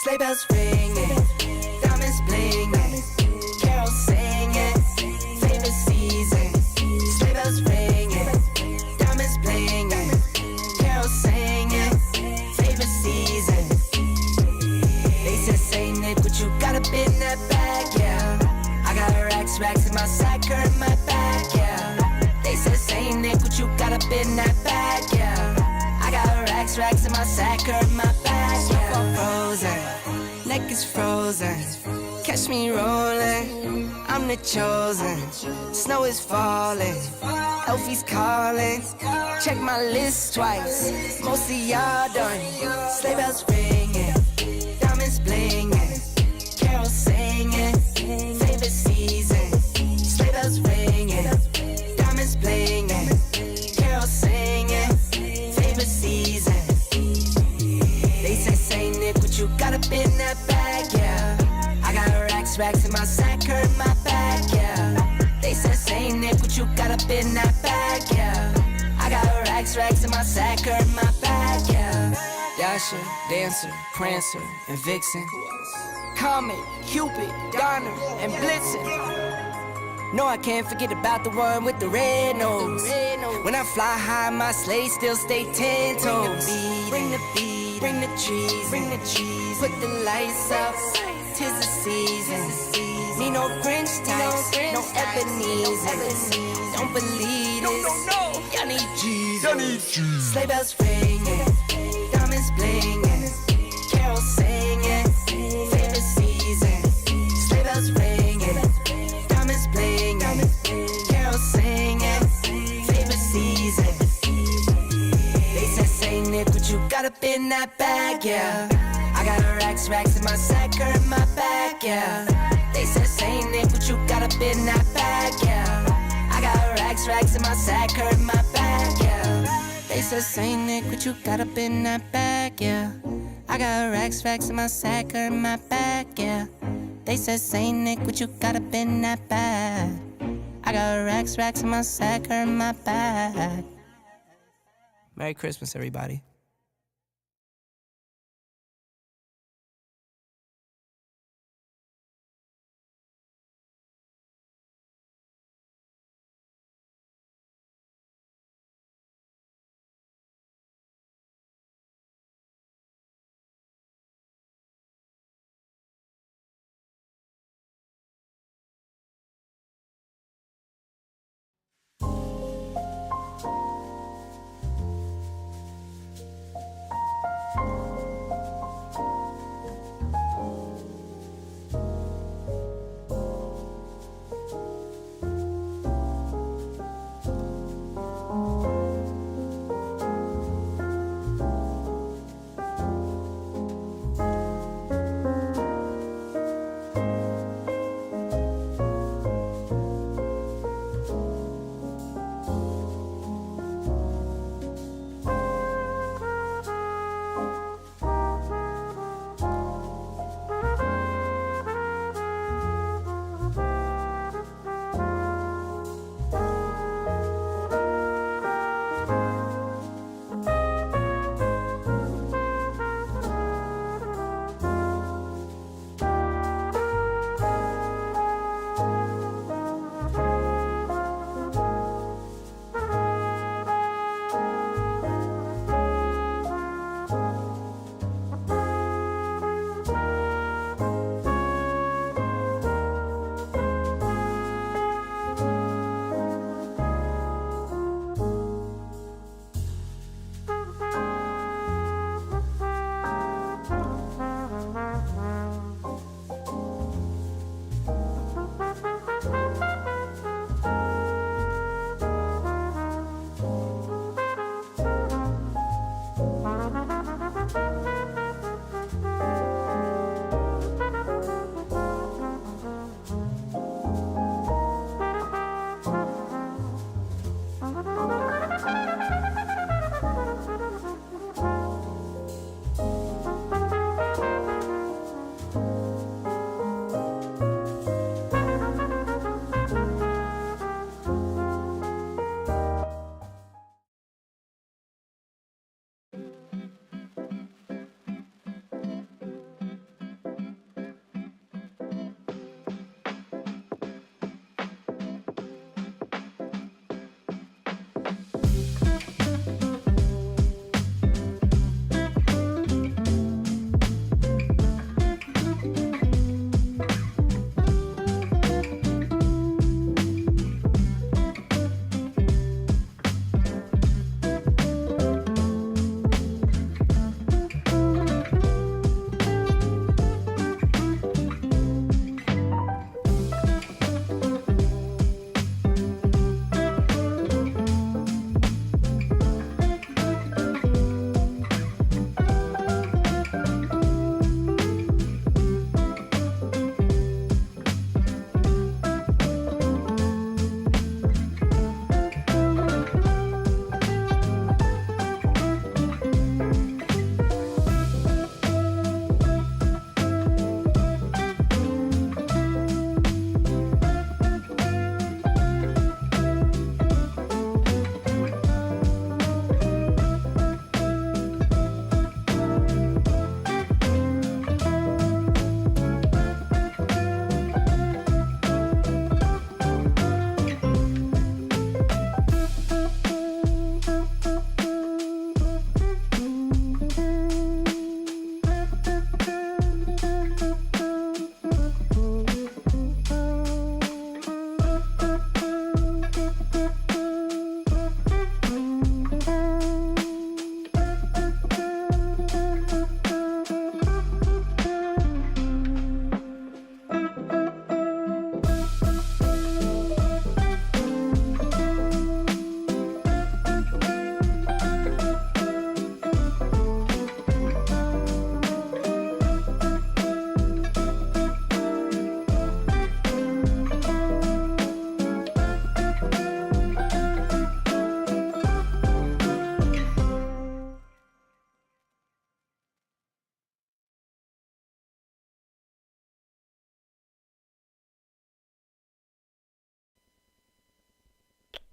Sleigh bells ringing, diamonds blinging, carols singing, favorite season. Sleigh bells ringing, diamonds blinging, carols singing, favorite season. They said, Saint Nick, what you got up in that bag, yeah. I got racks in my sack, her in my bag, yeah. They said, Saint Nick, what you got up in that bag, yeah. I got racks in my sack, her in my bag, yeah. Snowfall frozen, neck is frozen. Catch me rolling, I'm the chosen. Snow is falling, Elfie's calling. Check my list twice, most of y'all done. Sleigh bells ringing, diamonds blinging, carols singing, favorite season. Sleigh bells ringing, diamonds blinging, carols singing, favorite season. They say, Saint Nick, what you got up in that bag, yeah. I got racks in my sack, her in my bag, yeah. They said, Saint Nick, what you got up in that bag, yeah. I got racks in my sack, her in my bag, yeah. Dasher, Dancer, Prancer, and Vixen, Comet, Cupid, Donner, and Blitzen. No, I can't forget about the one with the red nose. When I fly high, my sleigh still stay 10 toes. Bring the beat, bring the trees, put the lights up. 'Tis the season. Need no Grinch types, no Ebenezer. Don't believe this. Y'all need Jesus. Sleigh bells ringing, diamonds blinging, carols singing, favorite season. Sleigh bells ringing, diamonds blinging, carols singing, favorite season. They said, Saint Nick, what you got up in that bag, yeah. I got racks in my sack, her in my bag, yeah. They said, Saint Nick, what you got up in that bag, yeah. I got racks in my sack, her in my bag, yeah. They said, Saint Nick, what you got up in that bag, yeah. I got racks in my sack, her in my bag, yeah. They said, Saint Nick, what you got up in that bag. I got racks in my sack, her in my bag. Merry Christmas, everybody.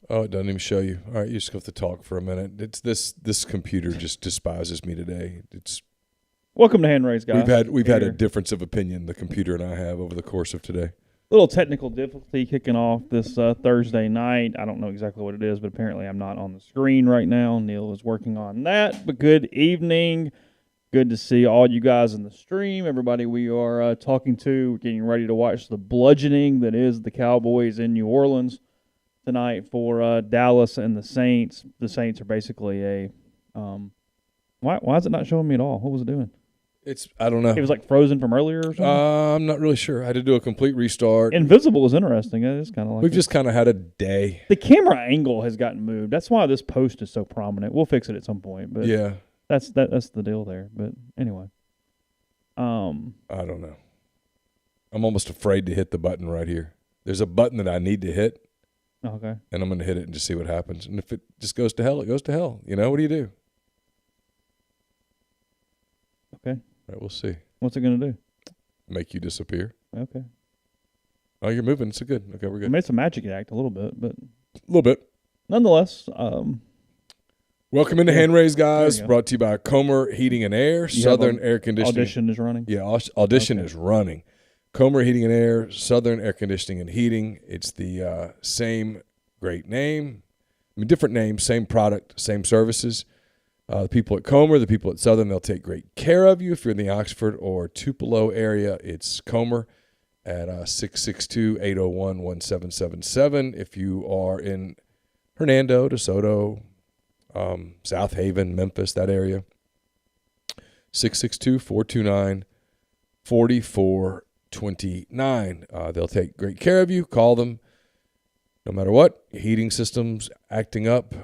Oh, it doesn't even show you. All right, you just have to talk for a minute. It's this computer just despises me today. It's Welcome to Hand Raise, guys. we've had a difference of opinion, the computer and I have, over the course of today. Little technical difficulty kicking off this Thursday night. I don't know exactly what it is, but apparently I'm not on the screen right now. Neal is working on that. But good evening. Good to see all you guys in the stream. Everybody we are talking to, getting ready to watch the bludgeoning that is the Cowboys in New Orleans tonight for Dallas and the Saints. The Saints are basically a why is it not showing me at all? What was it doing? I don't know. It was like frozen from earlier or something? I'm not really sure. I had to do a complete restart. Invisible is interesting. It is kind of like We've just kind of had a day. The camera angle has gotten moved. That's why this post is so prominent. We'll fix it at some point, but Yeah. that's the deal there. But anyway, I don't know. I'm almost afraid to hit the button right here. There's a button that I need to hit, okay. and I'm going to hit it and just see what happens. And if it just goes to hell, it goes to hell. You know, what do you do? Okay. All right, we'll see. What's it going to do? Make you disappear. Okay. Oh, you're moving. It's good. Okay, we're I good. mean, it's a magic act a little bit, but A little bit. nonetheless, Welcome into Hand Raise, guys. There you go. Brought to you by Comer Heating and Air, Southern Air Conditioning. audition is running. Yeah, audition Okay. is running. Comer Heating and Air, Southern Air Conditioning and Heating. It's the same great name. I mean, different name, same product, same services. The people at Comer, the people at Southern, they'll take great care of you. If you're in the Oxford or Tupelo area, it's Comer at 662-801-1777. If you are in Hernando, DeSoto, South Haven, Memphis, that area, 662-429-4429. They'll take great care of you. Call them no matter what. Your heating system's acting up.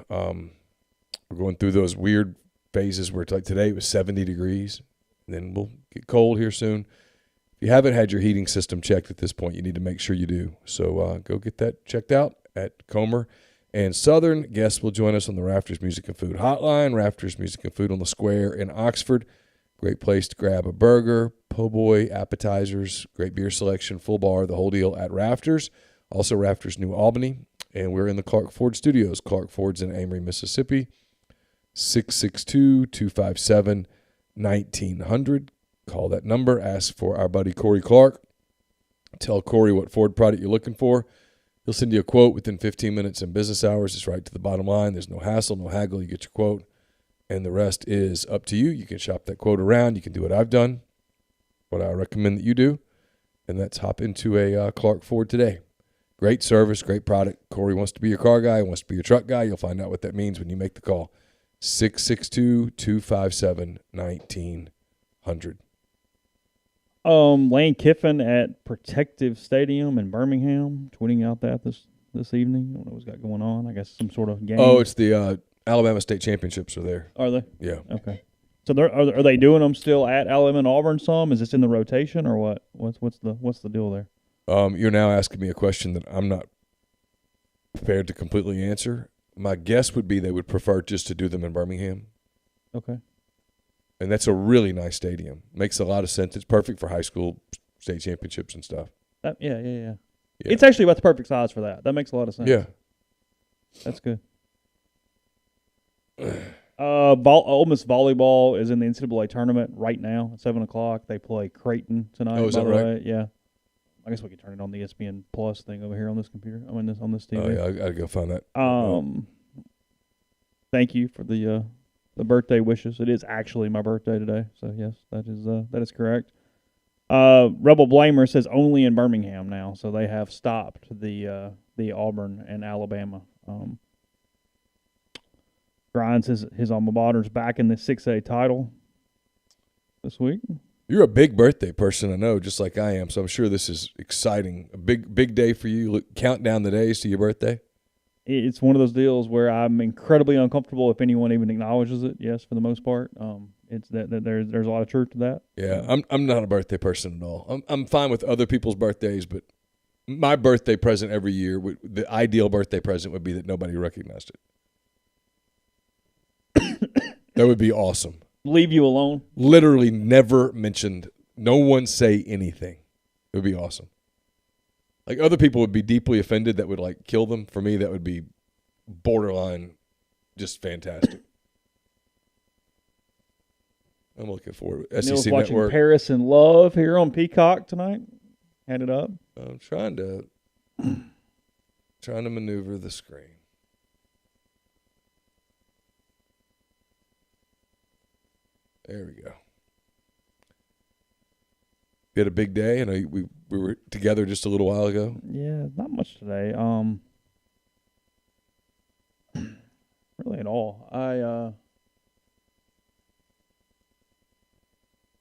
We're going through those weird phases where it's like today it was 70 degrees, and then we'll get cold here soon. If you haven't had your heating system checked at this point, you need to make sure you do. So go get that checked out at Comer. And Southern guests will join us on the Rafters Music and Food Hotline. Rafters Music and Food on the Square in Oxford. Great place to grab a burger, po' boy, appetizers, great beer selection, full bar, the whole deal at Rafters. Also Rafters New Albany. And we're in the Clark Ford Studios. Clark Ford's in Amory, Mississippi. 662-257-1900. Call that number. Ask for our buddy Corey Clark. Tell Corey what Ford product you're looking for. He'll send you a quote within 15 minutes in business hours. It's right to the bottom line. There's no hassle, no haggle. You get your quote, and the rest is up to you. You can shop that quote around. You can do what I've done, what I recommend that you do, and that's hop into a Clark Ford today. Great service, great product. Corey wants to be your car guy, wants to be your truck guy. You'll find out what that means when you make the call. 662-257-1900. Lane Kiffin at Protective Stadium in Birmingham, tweeting out that this evening. I don't know what's got going on. I guess some sort of game. Oh, it's the Alabama State Championships are there. Are they? Yeah. Okay. So are they doing them still at Alabama and Auburn some? Is this in the rotation or what? What's the deal there? You're now asking me a question that I'm not prepared to completely answer. My guess would be they would prefer just to do them in Birmingham. Okay. And that's a really nice stadium. Makes a lot of sense. It's perfect for high school state championships and stuff. Yeah. It's actually about the perfect size for that. That makes a lot of sense. Yeah. That's good. Ole Miss Volleyball is in the NCAA tournament right now at 7 o'clock. They play Creighton tonight. Oh, is by that the right? way. Yeah. I guess we could turn it on the ESPN Plus thing over here on this computer. I mean, on this TV. Oh, yeah. I got to go find that. Thank you for the birthday wishes. It is actually my birthday today, so yes, that is correct. Rebel Blamer says only in Birmingham now, so they have stopped the Auburn and Alabama. Grinds his alma mater's back in the 6A title this week. You're a big birthday person, I know, just like I am, so I'm sure this is exciting. A big day for you. Count down the days to your birthday. It's one of those deals where I'm incredibly uncomfortable if anyone even acknowledges it. Yes, for the most part, it's that there's a lot of truth to that. Yeah, I'm not a birthday person at all. I'm fine with other people's birthdays, but my birthday present every year, the ideal birthday present would be that nobody recognized it. That would be awesome. Leave you alone. Literally never mentioned. No one say anything. It would be awesome. Like other people would be deeply offended. That would like kill them. For me, that would be borderline just fantastic. I'm looking forward. Neal's SEC watching Network. Paris in Love here on Peacock tonight. Hand it up. I'm trying to maneuver the screen. There we go. We had a big day. I know we were together just a little while ago. Yeah, not much today. Really at all. I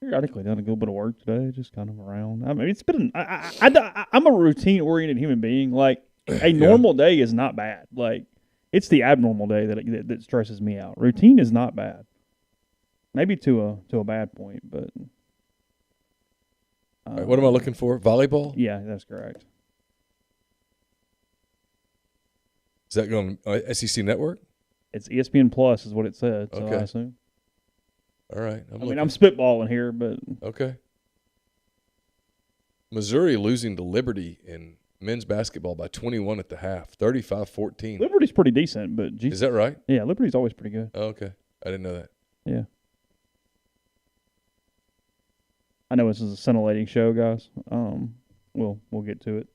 periodically done a little bit of work today, just kind of around. I mean, it's been. I'm a routine-oriented human being. Like a normal day is not bad. Like it's the abnormal day that stresses me out. Routine is not bad. Maybe to a bad point, but. All right, what am I looking for? Volleyball? Yeah, that's correct. Is that going SEC Network? It's ESPN Plus is what it said, so Okay. I assume. All right. I'm spitballing here, but Okay. Missouri losing to Liberty in men's basketball by 21 at the half, 35-14. Liberty's pretty decent, but Is that right? yeah, Liberty's always pretty good. Oh, okay. I didn't know that. Yeah. I know this is a scintillating show, guys. We'll get to it.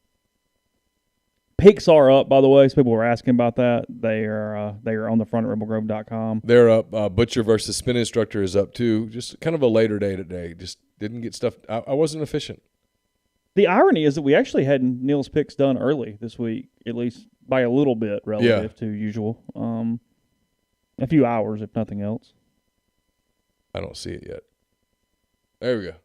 Picks are up, by the way. So people were asking about that. They are on the front at rebelgrove.com. They're up. Butcher versus Spin Instructor is up too. Just kind of a later day today. Just didn't get stuff. I wasn't efficient. The irony is that we actually had Neal's picks done early this week, at least by a little bit relative to usual. A few hours, if nothing else. I don't see it yet. There we go.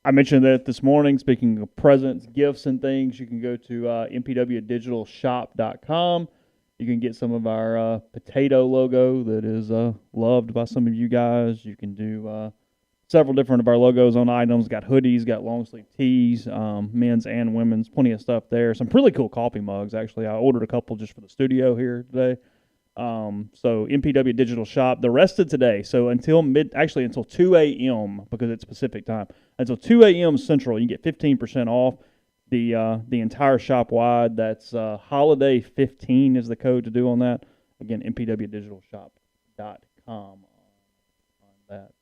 I mentioned that this morning. Speaking of presents, gifts, and things, you can go to mpwdigitalshop.com. You can get some of our potato logo that is loved by some of you guys. You can do several different of our logos on items. Got hoodies, got long sleeve tees, men's and women's. Plenty of stuff there. Some really cool coffee mugs, actually. I ordered a couple just for the studio here today. So MPW Digital Shop the rest of today. So until 2 a.m. because it's Pacific time. Until 2 a.m. Central, you get 15% off the entire shop wide. That's holiday 15 is the code to do on that. Again, mpwdigitalshop.com on that.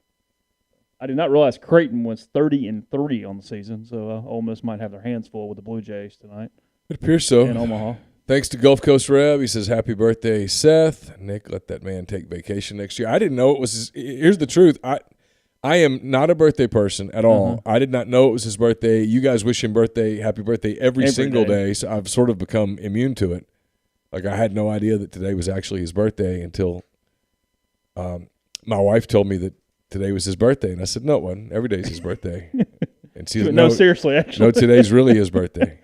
I did not realize Creighton was 30-3 on the season, so Ole Miss might have their hands full with the Blue Jays tonight. It appears so. In Omaha. Thanks to Gulf Coast Reb. He says, happy birthday, Seth. Nick, let that man take vacation next year. I didn't know it was his. Here's the truth. I am not a birthday person at all. I did not know it was his birthday. You guys wish him happy birthday every single day. So I've sort of become immune to it. Like I had no idea that today was actually his birthday until my wife told me that today was his birthday. And I said, no, it wasn't. Every day's his birthday. And she said, no, seriously, actually. No, today's really his birthday.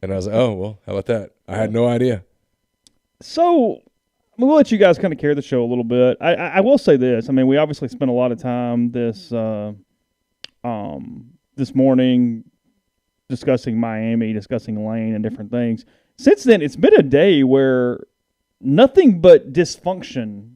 And I was like, oh, well, how about that? I had no idea. So we'll let you guys kind of carry the show a little bit. I will say this. I mean, we obviously spent a lot of time this morning discussing Miami, discussing Lane and different things. Since then, it's been a day where nothing but dysfunction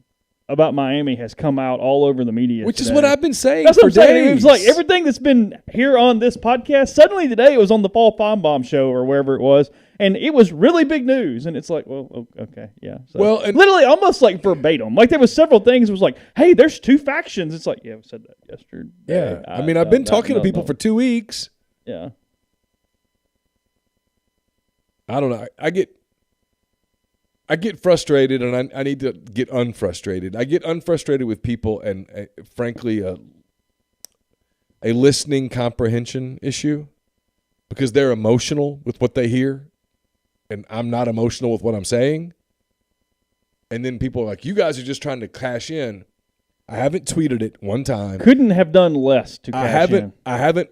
about Miami has come out all over the media. Which today. is what I've been saying. That's what I'm saying. Days. It was like everything that's been here on this podcast. Suddenly today it was on the Paul Feinbaum show or wherever it was, and it was really big news. And it's like, well, okay, yeah. So well, and literally almost like verbatim. Like there was several things. It was like, hey, there's two factions. It's like, yeah, we said that yesterday. Yeah, I mean, I've been talking to people for 2 weeks. Yeah. I don't know. I get frustrated, and I need to get unfrustrated. I get unfrustrated with people and, frankly, a listening comprehension issue because they're emotional with what they hear, and I'm not emotional with what I'm saying. And then people are like, you guys are just trying to cash in. I haven't tweeted it one time. Couldn't have done less to cash in. I haven't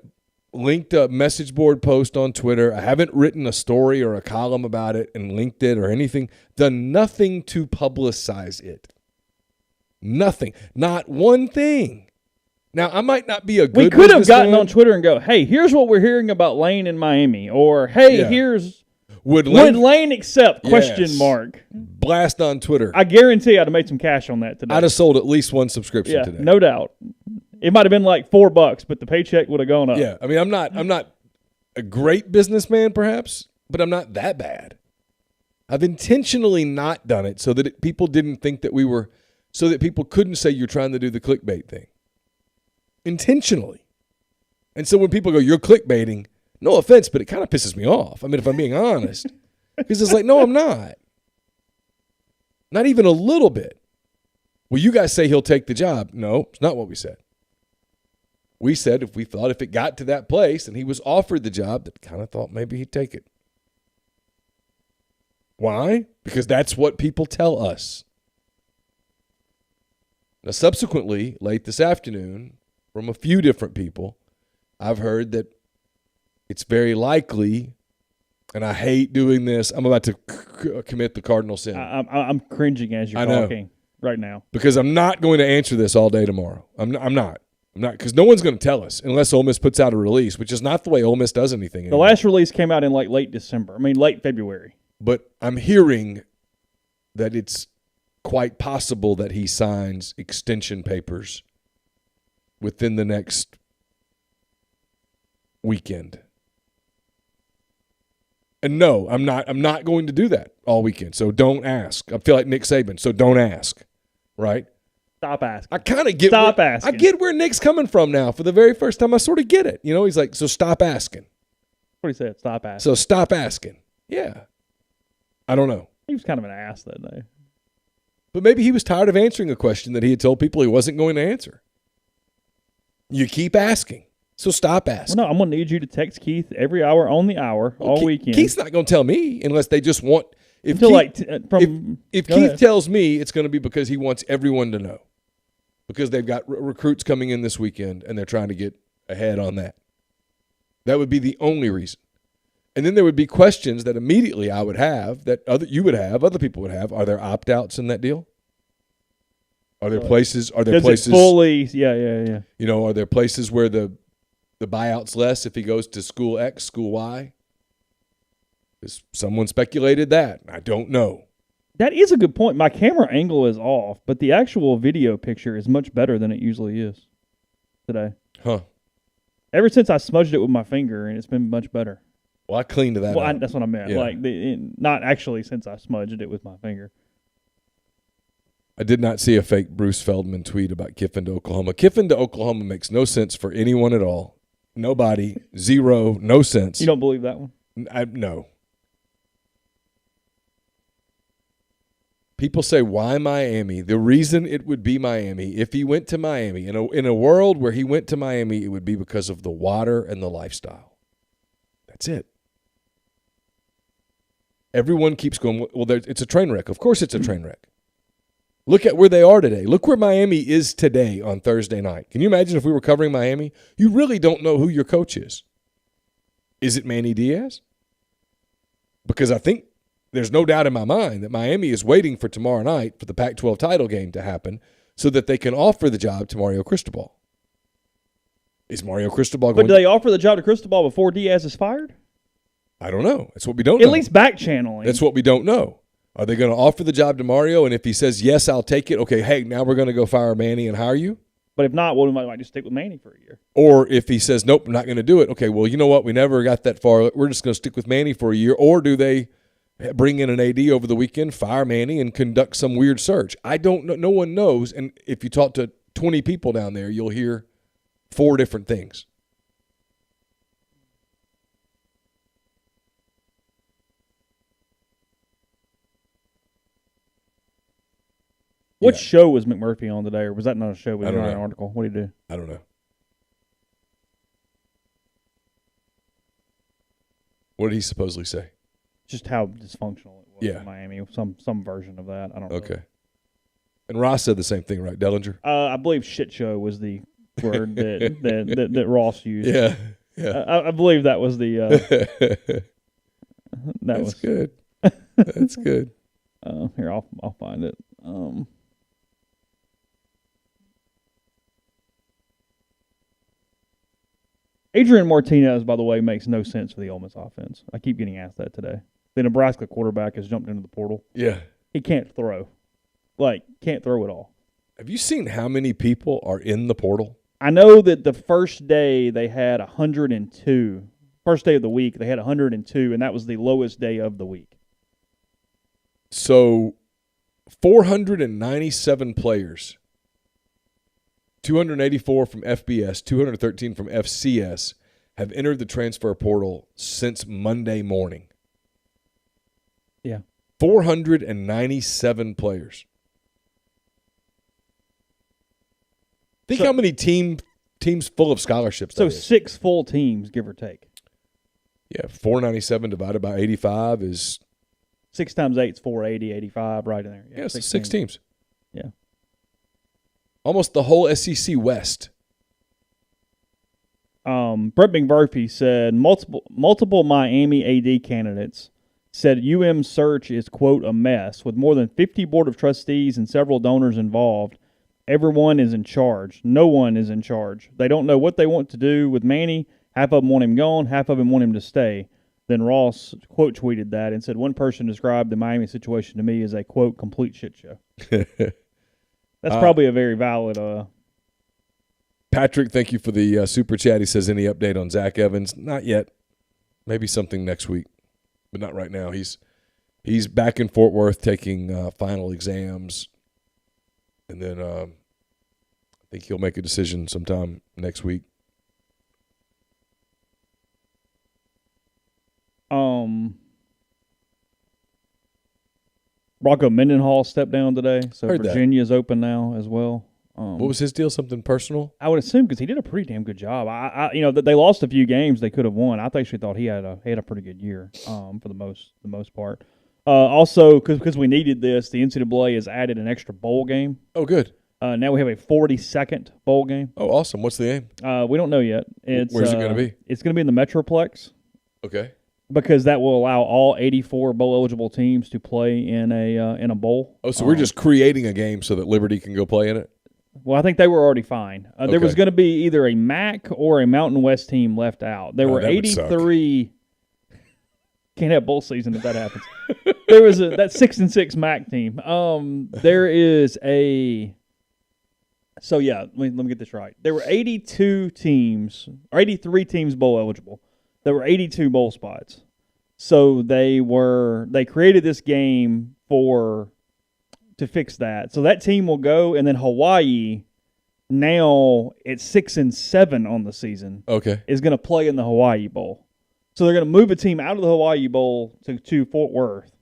linked a message board post on Twitter. I haven't written a story or a column about it and linked it or anything. Done nothing to publicize it. Nothing. Not one thing. Now, I might not be a good We could have gotten businessman. on Twitter and go, hey, here's what we're hearing about Lane in Miami. Or, hey, Yeah. here's Would would Lane Lane accept? Question Yes. mark. blast on Twitter? I guarantee I'd have made some cash on that today. I'd have sold at least one subscription yeah, today. no doubt. It might have been like $4, but the paycheck would have gone up. Yeah, I mean, I'm not a great businessman, perhaps, but I'm not that bad. I've intentionally not done it so that people didn't think that we were, so that people couldn't say you're trying to do the clickbait thing. Intentionally. And so when people go, you're clickbaiting, no offense, but it kind of pisses me off. I mean, if I'm being honest. Because it's like, no, I'm not. Not even a little bit. Well, you guys say he'll take the job. No, it's not what we said. We said if it got to that place and he was offered the job, that kind of thought maybe he'd take it. Why? Because that's what people tell us. Now, subsequently, late this afternoon, from a few different people, I've heard that it's very likely, and I hate doing this, I'm about to commit the cardinal sin. I'm cringing as you're talking right now. Because I'm not going to answer this all day tomorrow. I'm not, because no one's going to tell us unless Ole Miss puts out a release, which is not the way Ole Miss does anything anymore. The last release came out in like late February. But I'm hearing that it's quite possible that he signs extension papers within the next weekend. And no, I'm not going to do that all weekend. So don't ask. I feel like Nick Saban, so don't ask. Right? Stop asking. I kind of get asking. I get where Nick's coming from now. For the very first time, I sort of get it. You know, he's like, so stop asking. What he said, stop asking. So stop asking. Yeah. I don't know. He was kind of an ass that day. But maybe he was tired of answering a question that he had told people he wasn't going to answer. You keep asking, so stop asking. Well, no, I'm going to need you to text Keith every hour on the hour all weekend. Keith's not going to tell me unless they just want. If Keith tells me, it's going to be because he wants everyone to know. Because they've got recruits coming in this weekend and they're trying to get ahead on that. That would be the only reason. And then there would be questions that immediately I would have, that you would have, other people would have. Are there opt-outs in that deal? Are there places? Fully? Yeah. You know, are there places where the buyout's less if he goes to school X, school Y? Because someone speculated that. I don't know. That is a good point. My camera angle is off, but the actual video picture is much better than it usually is today. Huh. Ever since I smudged it with my finger, and it's been much better. Well, I cleaned that up. That's what I meant. Yeah. Like, not actually since I smudged it with my finger. I did not see a fake Bruce Feldman tweet about Kiffin to Oklahoma. Kiffin to Oklahoma makes no sense for anyone at all. Nobody. Zero. No sense. You don't believe that one? No. People say, why Miami? The reason it would be Miami, if he went to Miami, in a world where he went to Miami, it would be because of the water and the lifestyle. That's it. Everyone keeps going, well, it's a train wreck. Of course it's a train wreck. Look at where they are today. Look where Miami is today on Thursday night. Can you imagine if we were covering Miami? You really don't know who your coach is. Is it Manny Diaz? Because I think there's no doubt in my mind that Miami is waiting for tomorrow night for the Pac-12 title game to happen so that they can offer the job to Mario Cristobal. Is Mario Cristobal going But do they offer the job to Cristobal before Diaz is fired? I don't know. That's what we don't know. At least back channeling. That's what we don't know. Are they going to offer the job to Mario? And if he says, yes, I'll take it, okay, hey, now we're going to go fire Manny and hire you? But if not, well, we might just stick with Manny for a year. Or if he says, nope, I'm not going to do it, okay, well, you know what? We never got that far. We're just going to stick with Manny for a year. Or do they bring in an AD over the weekend, fire Manny, and conduct some weird search? I don't know. No one knows. And if you talk to 20 people down there, you'll hear 4 different things. What show was McMurphy on today, or was that not a show? Was it an article? What did he do? I don't know. What did he supposedly say? Just how dysfunctional it was Yeah. in Miami. Some version of that. I don't know. Okay. And Ross said the same thing, right, Dellinger? I believe shit show was the word that Ross used. Yeah. Yeah. I believe that was the. That's good. That's good. Here, I'll find it. Adrian Martinez, by the way, makes no sense for the Ole Miss offense. I keep getting asked that today. The Nebraska quarterback has jumped into the portal. Yeah. He can't throw. Can't throw at all. Have you seen how many people are in the portal? I know that the first day they had 102. First day of the week, they had 102, and that was the lowest day of the week. So 497 players, 284 from FBS, 213 from FCS, have entered the transfer portal since Monday morning. Yeah. 497 players. Think how many teams full of scholarships So that is. 6 full teams, give or take. Yeah, 497 divided by 85 is 6 times 8 is 480, 85, right in there. yeah, 6 teams. Yeah. Almost the whole SEC West. Brett McMurphy said multiple Miami AD candidates said UM's search is, quote, a mess. With more than 50 board of trustees and several donors involved, everyone is in charge. No one is in charge. They don't know what they want to do with Manny. Half of them want him gone. Half of them want him to stay. Then Ross, quote, tweeted that and said, one person described the Miami situation to me as a, quote, complete shit show. That's probably a very valid Patrick, thank you for the super chat. He says, any update on Zach Evans? Not yet. Maybe something next week, but not right now. He's back in Fort Worth taking final exams, and then I think he'll make a decision sometime next week. Rocco Mendenhall stepped down today, so Heard that. Virginia's open now as well. What was his deal? Something personal? I would assume because he did a pretty damn good job. They lost a few games they could have won. I actually thought he had a pretty good year for the most part. Also, because we needed this, the NCAA has added an extra bowl game. Oh, good. Now we have a 42nd bowl game. Oh, awesome. What's the name? We don't know yet. Where's it going to be? It's going to be in the Metroplex. Okay. Because that will allow all 84 bowl-eligible teams to play in a bowl. Oh, so we're just creating a game so that Liberty can go play in it? Well, I think they were already fine. There Okay. was going to be either a MAC or a Mountain West team left out. There were that would suck. 83. Can't have bowl season if that happens. There was that 6-6 MAC team. There is a. So yeah, let me get this right. There were 82 teams or 83 teams bowl eligible. There were 82 bowl spots. So they created this game to fix that. So that team will go, and then Hawaii, now at 6-7 on the season, Okay. is going to play in the Hawaii Bowl. So they're going to move a team out of the Hawaii Bowl to Fort Worth.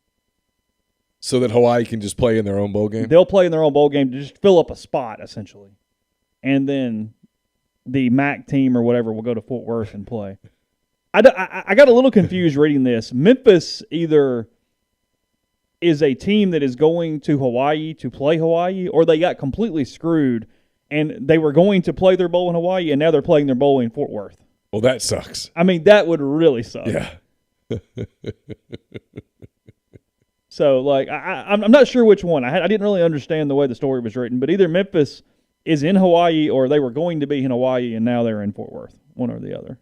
So that Hawaii can just play in their own bowl game? They'll play in their own bowl game to just fill up a spot, essentially. And then the MAC team or whatever will go to Fort Worth and play. I got a little confused reading this. Memphis either is a team that is going to Hawaii to play Hawaii, or they got completely screwed and they were going to play their bowl in Hawaii and now they're playing their bowl in Fort Worth. Well, that sucks. I mean, that would really suck. Yeah. So, I'm not sure which one. I didn't really understand the way the story was written, but either Memphis is in Hawaii or they were going to be in Hawaii and now they're in Fort Worth, one or the other.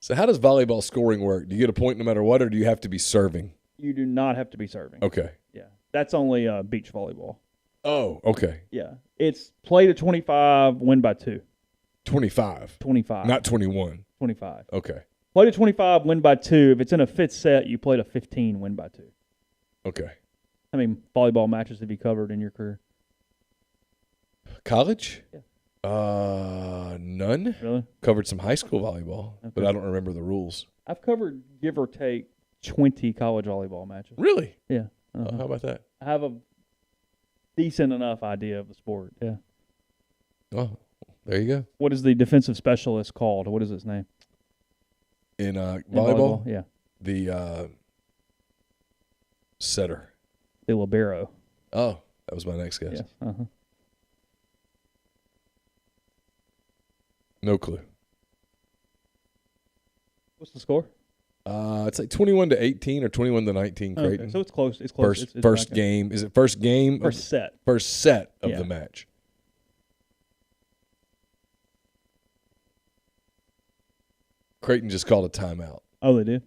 So how does volleyball scoring work? Do you get a point no matter what, or do you have to be serving? You do not have to be serving. Okay. Yeah. That's only beach volleyball. Oh, okay. Yeah. It's play to 25, win by 2. 25. 25. Not 21. 25. Okay. Play to 25, win by 2. If it's in a fifth set, you play to 15, win by 2. Okay. How many volleyball matches have you covered in your career? College? Yeah. None. Really? Covered some high school volleyball, but I don't remember the rules. I've covered, give or take, 20 college volleyball matches. Really? Yeah. How about that? I have a decent enough idea of the sport. Yeah. Oh, there you go. What is the defensive specialist called? What is his name? In In volleyball? Yeah. The setter. The libero. Oh, that was my next guess. Yes. Uh-huh. No clue. What's the score? It's like 21-18 or 21-19 Creighton. Okay, so it's close. It's close. First back game. Is it first game? First set. First set of Yeah. the match. Creighton just called a timeout. Oh, they did?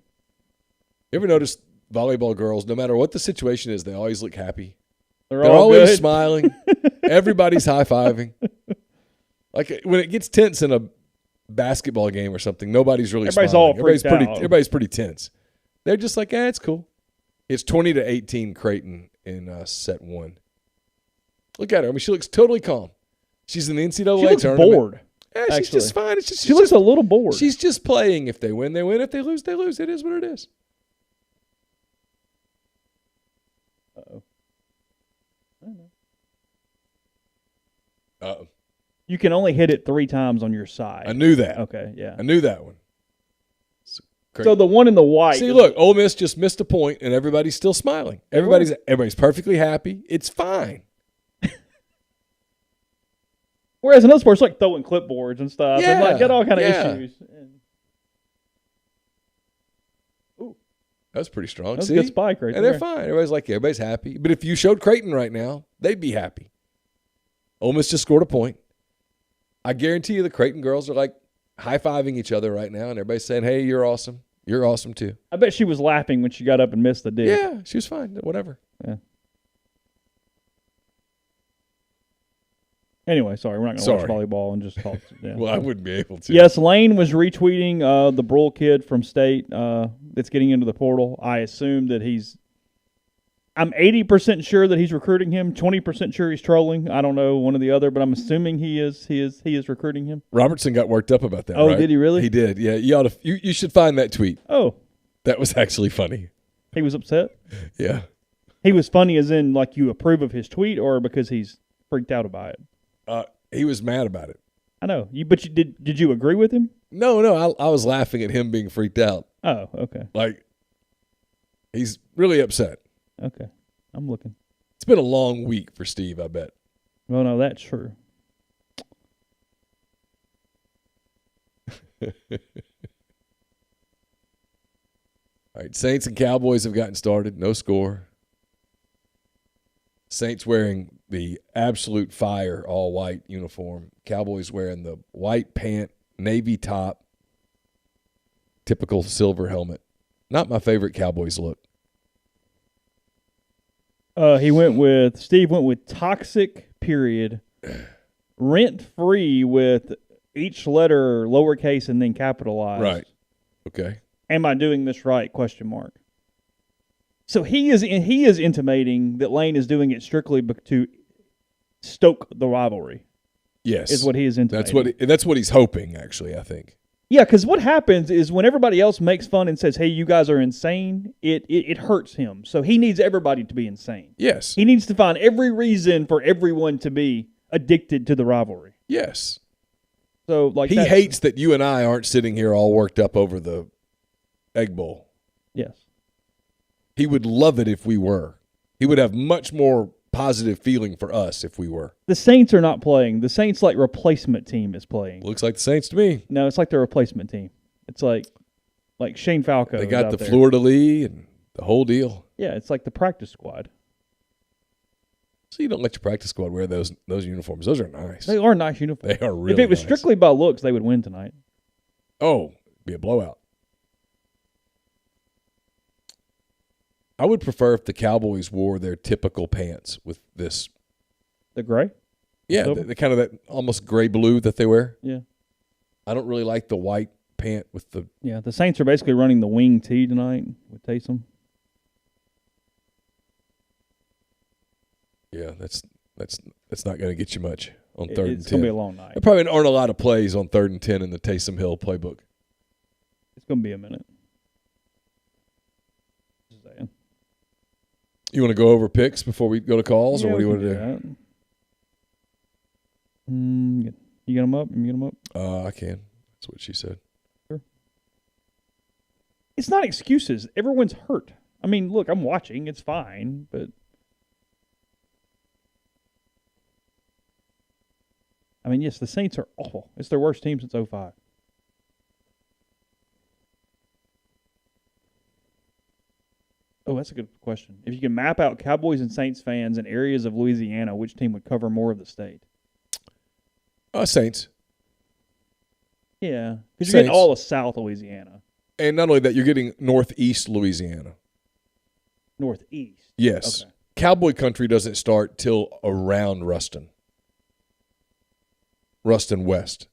You ever notice volleyball girls, no matter what the situation is, they always look happy? They're They're all always good. smiling. Everybody's high-fiving. Like when it gets tense in a basketball game or something, nobody's really Everybody's smiling. all freaked out. Everybody's pretty tense. They're just like, it's cool. It's 20-18 Creighton in set 1. Look at her. I mean, she looks totally calm. She's in the NCAA She looks tournament. bored. Yeah, she's just fine. It's just, She looks a little bored. She's just playing. If they win, they win. If they lose, they lose. It is what it is. Uh-oh. I don't know. Uh-oh. You can only hit it 3 times on your side. I knew that. Okay, yeah. I knew that one. So the one in the white. See, look, Ole Miss just missed a point, and everybody's still smiling. Everybody's perfectly happy. It's fine. Whereas in other sports, like throwing clipboards and stuff, and like got all kind of issues. Ooh, that was pretty strong. That's a good spike right and there. They're fine. Everybody's happy. But if you showed Creighton right now, they'd be happy. Ole Miss just scored a point. I guarantee you the Creighton girls are like high-fiving each other right now, and everybody's saying, hey, you're awesome. You're awesome, too. I bet she was laughing when she got up and missed the dig. Yeah, she was fine. Whatever. Yeah. Anyway, sorry, we're not going to watch volleyball and just talk. Yeah. Well, I wouldn't be able to. Yes, Lane was retweeting the Brull kid from State that's getting into the portal. I assume that I'm 80% sure that he's recruiting him, 20% sure he's trolling. I don't know, one or the other, but I'm assuming he is recruiting him. Robertson got worked up about that, Oh, right? did he really? He did, yeah. You should find that tweet. Oh. That was actually funny. He was upset? Yeah. He was funny as in, like, you approve of his tweet or because he's freaked out about it? He was mad about it. I know. Did you agree with him? No, I was laughing at him being freaked out. Oh, okay. Like, he's really upset. Okay. I'm looking. It's been a long week for Steve, I bet. Well, no, that's true. All right, Saints and Cowboys have gotten started. No score. Saints wearing the absolute fire all-white uniform. Cowboys wearing the white pant, navy top, typical silver helmet. Not my favorite Cowboys look. Steve went with toxic, period, rent-free with each letter lowercase and then capitalized. Right. Okay. Am I doing this right? ? So he is intimating that Lane is doing it strictly to stoke the rivalry. Yes. Is what he is intimating. That's what he's hoping, actually, I think. Yeah, because what happens is when everybody else makes fun and says, hey, you guys are insane, it hurts him. So he needs everybody to be insane. Yes. He needs to find every reason for everyone to be addicted to the rivalry. Yes. So like he hates that you and I aren't sitting here all worked up over the Egg Bowl. Yes. He would love it if we were. He would have much more positive feeling for us if we were. The Saints are not playing. The Saints like replacement team is playing. Looks like the Saints to me. No, it's like the replacement team. It's like Shane Falco. They got the fleur-de-lis and the whole deal. Yeah, it's like the practice squad. So you don't let your practice squad wear those uniforms. Those are nice. They are nice uniforms. They are really nice. If it was strictly by looks, they would win tonight. Oh, be a blowout. I would prefer if the Cowboys wore their typical pants with this. The gray? Yeah, the kind of that almost gray blue that they wear. Yeah. I don't really like the white pant with the. Yeah, the Saints are basically running the wing tee tonight with Taysom. Yeah, that's not going to get you much on 3rd and 10. It's going to be a long night. There probably aren't a lot of plays on 3rd and 10 in the Taysom Hill playbook. It's going to be a minute. Just saying. You want to go over picks before we go to calls, or what do you want to do? You get them up? You get them up? I can. That's what she said. Sure. It's not excuses. Everyone's hurt. I mean, look, I'm watching. It's fine, but I mean, yes, the Saints are awful. It's their worst team since 2005. Oh, that's a good question. If you can map out Cowboys and Saints fans in areas of Louisiana, which team would cover more of the state? Saints. Yeah, because you're getting all of South Louisiana. And not only that, you're getting northeast Louisiana. Northeast? Yes. Okay. Cowboy country doesn't start till around Ruston. Ruston West.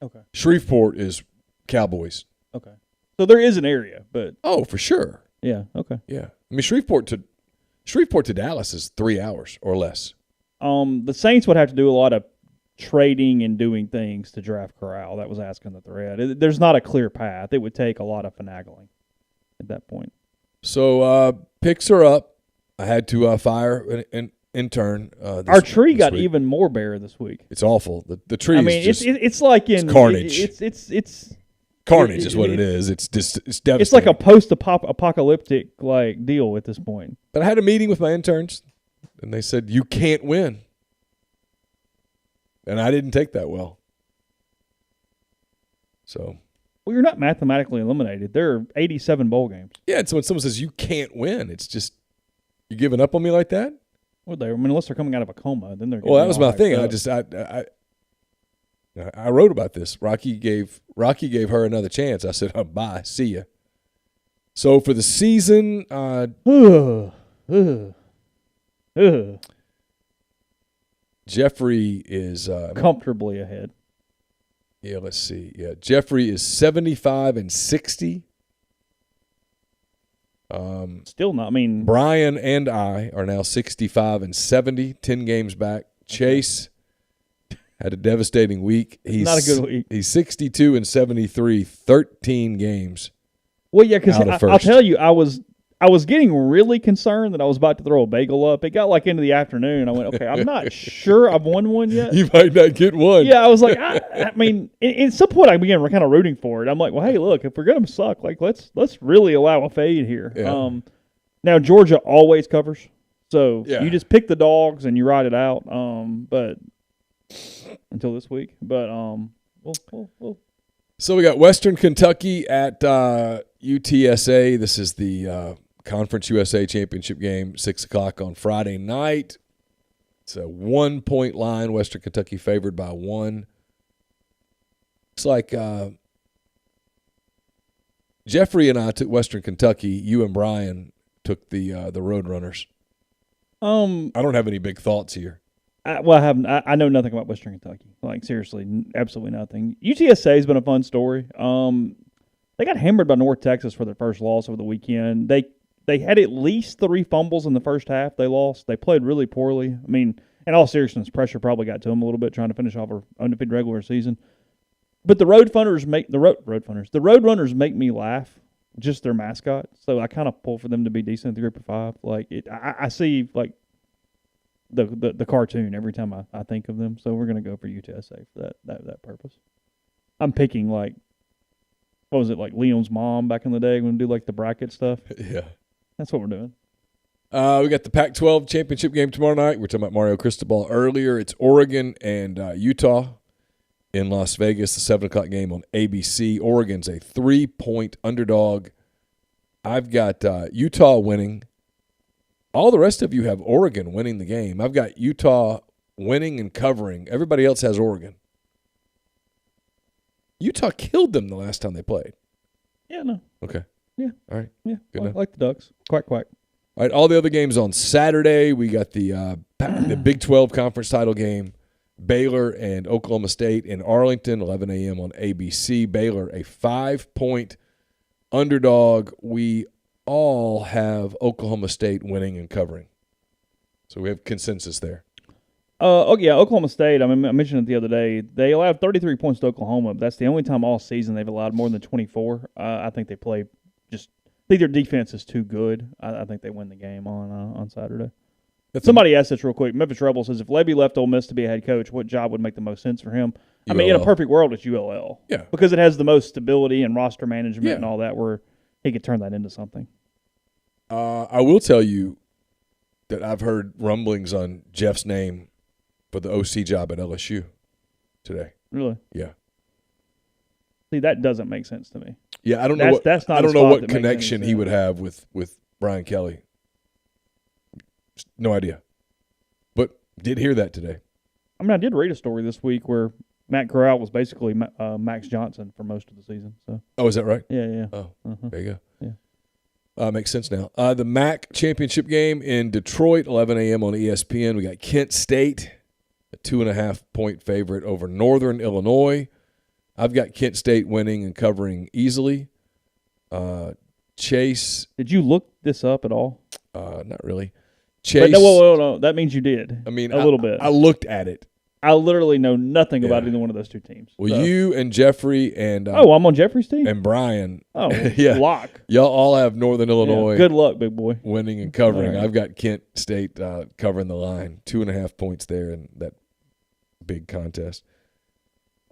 Okay. Shreveport is Cowboys. Okay. So there is an area, but... Oh, for sure. Yeah, okay. Yeah. I mean, Shreveport to Dallas is 3 hours or less. The Saints would have to do a lot of trading and doing things to draft Corral. That was asking the thread. There's not a clear path. It would take a lot of finagling at that point. So picks are up. I had to fire an intern. Our tree got week. even more bare this week. It's awful. The tree. I mean, it's like in it's carnage. It's carnage is what it is. It's just it's devastating. It's like a post-apocalyptic like deal at this point. But I had a meeting with my interns, and they said you can't win, and I didn't take that well. So. Well, you're not mathematically eliminated. There are 87 bowl games. Yeah, and so when someone says you can't win, it's just you're giving up on me like that. Well, unless they're coming out of a coma, then they're. Well, that was my thing. I wrote about this. Rocky gave her another chance. I said, bye, see ya. So for the season, Jeffrey is comfortably ahead. Yeah, let's see. Yeah, Jeffrey is 75-60. Still not. I mean, Brian and I are now 65-70, 10 games back. Chase had a devastating week. He's not a good week. He's 62-73, 13 games. Well, yeah, because I'll tell you, I was getting really concerned that I was about to throw a bagel up. It got like into the afternoon. I went, okay, I'm not sure I've won one yet. You might not get one. Yeah, I was like, I mean, at some point I began kind of rooting for it. I'm like, well, hey, look, if we're gonna suck, like let's really allow a fade here. Yeah. Now Georgia always covers, so yeah. You just pick the dogs and you ride it out. But until this week, but we'll. So we got Western Kentucky at UTSA. This is the Conference USA Championship game, 6 o'clock on Friday night. It's a 1-point line. Western Kentucky favored by 1. Looks like Jeffrey and I took Western Kentucky. You and Brian took the Roadrunners. I don't have any big thoughts here. I know nothing about Western Kentucky. Like seriously, absolutely nothing. UTSA has been a fun story. They got hammered by North Texas for their first loss over the weekend. They had at least 3 fumbles in the first half. They lost. They played really poorly. I mean, in all seriousness, pressure probably got to them a little bit trying to finish off our undefeated regular season. But the Roadrunners make me laugh. Just their mascot. So I kind of pull for them to be decent at the group of 5. Like I see like the cartoon every time I think of them. So we're gonna go for UTSA for that purpose. I'm picking like what was it, like Liam's mom back in the day when we do like the bracket stuff? Yeah. That's what we're doing. We got the Pac-12 championship game tomorrow night. We were talking about Mario Cristobal earlier. It's Oregon and Utah in Las Vegas, the 7 o'clock game on ABC. Oregon's a 3-point underdog. I've got Utah winning. All the rest of you have Oregon winning the game. I've got Utah winning and covering. Everybody else has Oregon. Utah killed them the last time they played. Yeah, no. Okay. Yeah. All right. Yeah. Good enough. Like the Ducks. Quack, quack. All right, all the other games on Saturday. We got the Big 12 conference title game, Baylor and Oklahoma State in Arlington, 11 a.m. on ABC. Baylor, a 5-point underdog. We all have Oklahoma State winning and covering. So we have consensus there. Oklahoma State, I mentioned it the other day. They allowed 33 points to Oklahoma. That's the only time all season they've allowed more than 24. I think they play I think their defense is too good. I think they win the game on Saturday. Somebody asked this real quick. Memphis Rebel says, if Lebby left Ole Miss to be a head coach, what job would make the most sense for him? ULL. I mean, in a perfect world, it's ULL. Yeah. Because it has the most stability and roster management and all that where he could turn that into something. I will tell you that I've heard rumblings on Jeff's name for the OC job at LSU today. Really? Yeah. See, that doesn't make sense to me. Yeah, I don't know. I don't know what connection he would have with Brian Kelly. No idea. But did hear that today. I mean, I did read a story this week where Matt Corral was basically Max Johnson for most of the season. So. Oh, is that right? Yeah. Oh, there you go. Yeah. Makes sense now. The MAC championship game in Detroit, 11 a.m. on ESPN. We got Kent State, a 2.5-point favorite over Northern Illinois. I've got Kent State winning and covering easily. Chase. Did you look this up at all? Not really. Chase. But no. That means you did. I mean, a little bit. I looked at it. I literally know nothing about either one of those two teams. Well, so. you and Jeffrey and I'm on Jeffrey's team. and Brian. Oh, yeah, lock. Y'all all have Northern Illinois. Yeah. Good luck, big boy. Winning and covering. Right. I've got Kent State covering the line. 2.5 points there in that big contest.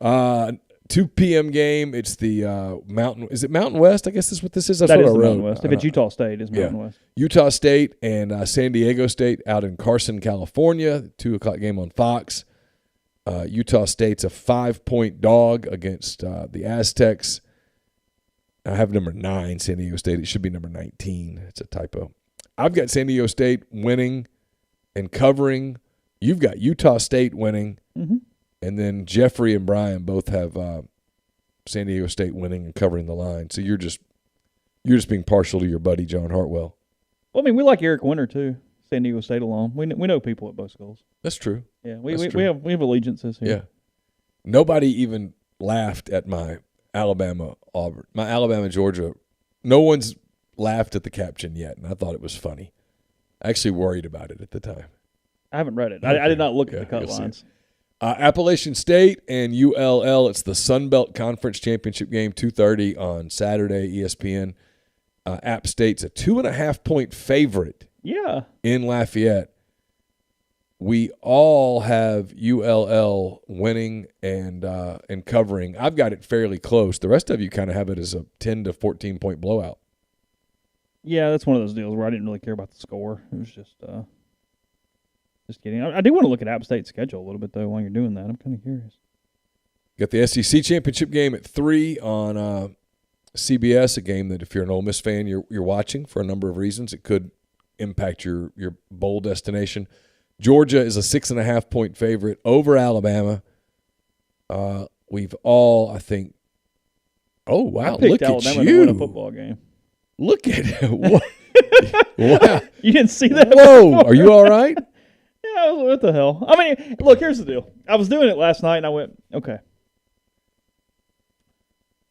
2 p.m. game. It's the Mountain. Is it Mountain West? I guess that's what this is. That's that what is I the wrote. Mountain West. If it's Utah State, it's Mountain West. Utah State and San Diego State out in Carson, California. 2 o'clock game on Fox. Utah State's a 5-point dog against the Aztecs. I have number 9, San Diego State. It should be number 19. It's a typo. I've got San Diego State winning and covering. You've got Utah State winning. Mm-hmm. And then Jeffrey and Brian both have San Diego State winning and covering the line. So you're just being partial to your buddy John Hartwell. Well, I mean, we like Eric Winter too. San Diego State alum. We know people at both schools. That's true. Yeah, we have allegiances here. Yeah. Nobody even laughed at my Alabama Georgia. No one's laughed at the caption yet, and I thought it was funny. I actually worried about it at the time. I haven't read it. Okay. I did not look at the cut you'll see lines. Appalachian State and ULL. It's the Sun Belt Conference Championship game, 2:30 on Saturday, ESPN. App State's a 2.5-point favorite. Yeah. In Lafayette. We all have ULL winning and covering. I've got it fairly close. The rest of you kind of have it as a 10 to 14-point blowout. Yeah, that's one of those deals where I didn't really care about the score. It was just kidding. I do want to look at App State's schedule a little bit, though, while you're doing that. I'm kind of curious. Got the SEC Championship game at 3 on CBS, a game that if you're an Ole Miss fan, you're watching for a number of reasons. It could impact your bowl destination. Georgia is a 6.5-point favorite over Alabama. We've all, I think. Oh wow! Look Alabama at to win a you! football game. Look at it! Wow! You didn't see that? Whoa! Before? Are you all right? Yeah. What the hell? I mean, look. Here's the deal. I was doing it last night, and I went, okay.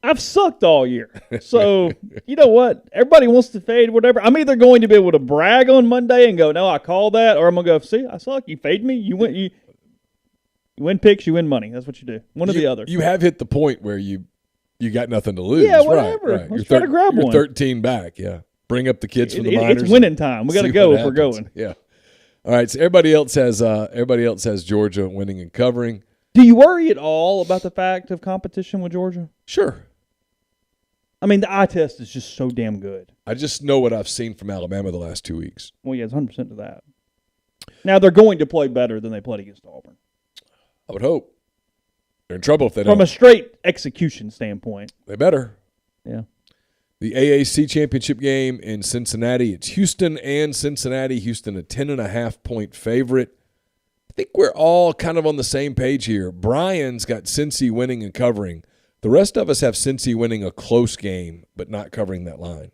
I've sucked all year. So, you know what? Everybody wants to fade, whatever. I'm either going to be able to brag on Monday and go, no, I called that, or I'm going to go, see, I suck. You fade me. You win picks, you win money. That's what you do. One or the other. You have hit the point where you got nothing to lose. Yeah, whatever. Right. Let's try to grab one. You're 13 back, yeah. Bring up the kids from the minors. It's winning time. We got to go if we're going. Yeah. All right, so everybody else has Georgia winning and covering. Do you worry at all about the fact of competition with Georgia? Sure. I mean, the eye test is just so damn good. I just know what I've seen from Alabama the last 2 weeks. Well, yeah, it's 100% to that. Now, they're going to play better than they played against Auburn. I would hope. They're in trouble if they don't. From a straight execution standpoint. They better. Yeah. The AAC championship game in Cincinnati. It's Houston and Cincinnati. Houston a 10.5-point favorite. I think we're all kind of on the same page here. Brian's got Cincy winning and covering. The rest of us have Cincy winning a close game, but not covering that line.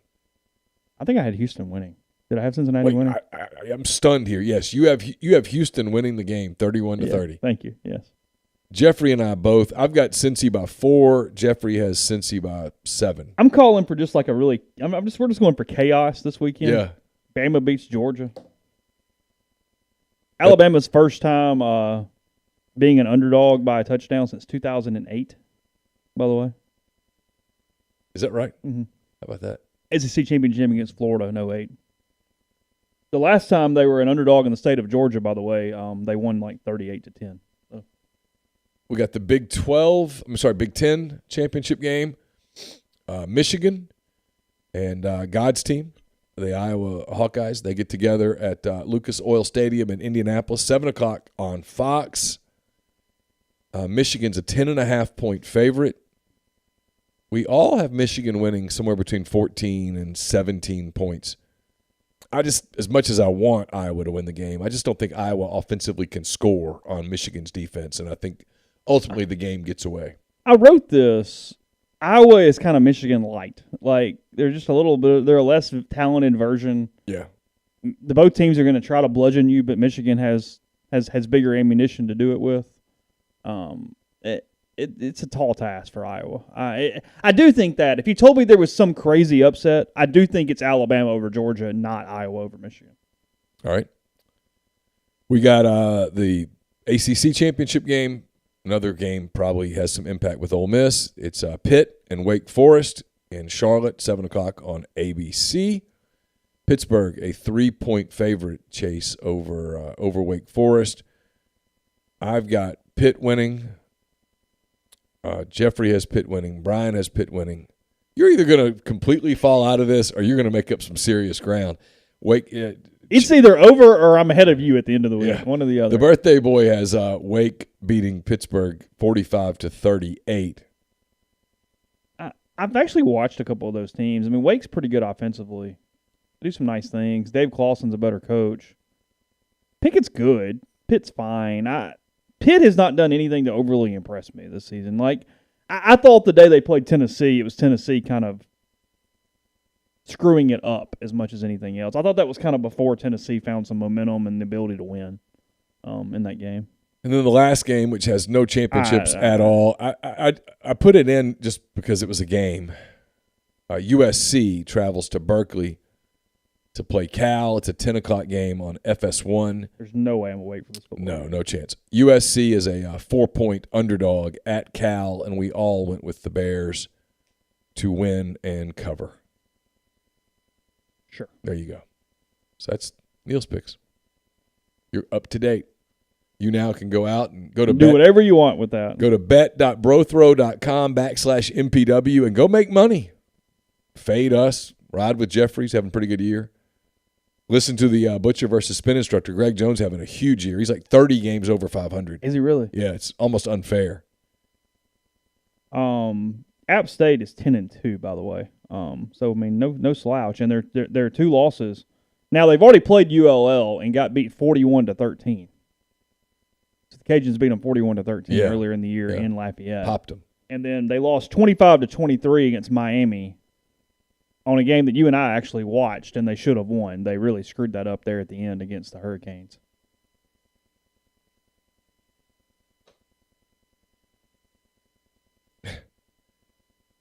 I think I had Houston winning. Did I have Cincinnati winning? I'm stunned here. Yes, you have Houston winning the game, 31-30. Thank you. Yes. Jeffrey and I both. I've got Cincy by 4. Jeffrey has Cincy by 7. I'm calling for just like a really. We're just going for chaos this weekend. Yeah. Bama beats Georgia. Alabama's first time being an underdog by a touchdown since 2008. By the way. Is that right? Mm-hmm. How about that? SEC championship against Florida in 2008. The last time they were an underdog in the state of Georgia, by the way, they won like 38-10. So. We got the Big 10 championship game. Michigan and God's team, the Iowa Hawkeyes, they get together at Lucas Oil Stadium in Indianapolis, 7 o'clock on Fox. Michigan's a 10.5-point favorite. We all have Michigan winning somewhere between 14 and 17 points. As much as I want Iowa to win the game, I just don't think Iowa offensively can score on Michigan's defense, and I think ultimately the game gets away. I wrote this. Iowa is kind of Michigan light. Like, they're just a little bit – they're a less talented version. Yeah. Both teams are going to try to bludgeon you, but Michigan has bigger ammunition to do it with. it's a tall task for Iowa. I do think that if you told me there was some crazy upset, I do think it's Alabama over Georgia, not Iowa over Michigan. All right. We got the ACC championship game. Another game probably has some impact with Ole Miss. It's Pitt and Wake Forest in Charlotte, 7 o'clock on ABC. Pittsburgh, a 3-point favorite chase over Wake Forest. I've got Pitt winning. Jeffrey has Pitt winning. Brian has Pitt winning. You're either going to completely fall out of this or you're going to make up some serious ground. It's either over or I'm ahead of you at the end of the week. Yeah. One or the other. The birthday boy has Wake beating Pittsburgh 45-38. I've actually watched a couple of those teams. I mean, Wake's pretty good offensively. They do some nice things. Dave Clawson's a better coach. Pickett's good. Pitt's fine. Pitt has not done anything to overly impress me this season. Like, I thought the day they played Tennessee, it was Tennessee kind of screwing it up as much as anything else. I thought that was kind of before Tennessee found some momentum and the ability to win in that game. And then the last game, which has no championships at all, I put it in just because it was a game. USC travels to Berkeley to play Cal. It's a 10 o'clock game on FS1. There's no way I'm awake for this football. No chance. USC is a 4-point underdog at Cal, and we all went with the Bears to win and cover. Sure. There you go. So that's Neal's picks. You're up to date. You now can go out and go to do whatever you want with that. Go to bet.brothrow.com/MPW and go make money. Fade us. Ride with Jeffrey. He's having a pretty good year. Listen to the Butcher versus Spin instructor. Greg Jones having a huge year. He's like 30 games over 500. Is he really? Yeah, it's almost unfair. App State is 10-2, by the way. So I mean, no slouch, and there are 2 losses. Now they've already played ULL and got beat 41-13. So the Cajuns beat them 41-13 earlier in the year in Lafayette. Popped them. And then they lost 25-23 against Miami on a game that you and I actually watched, and they should have won. They really screwed that up there at the end against the Hurricanes.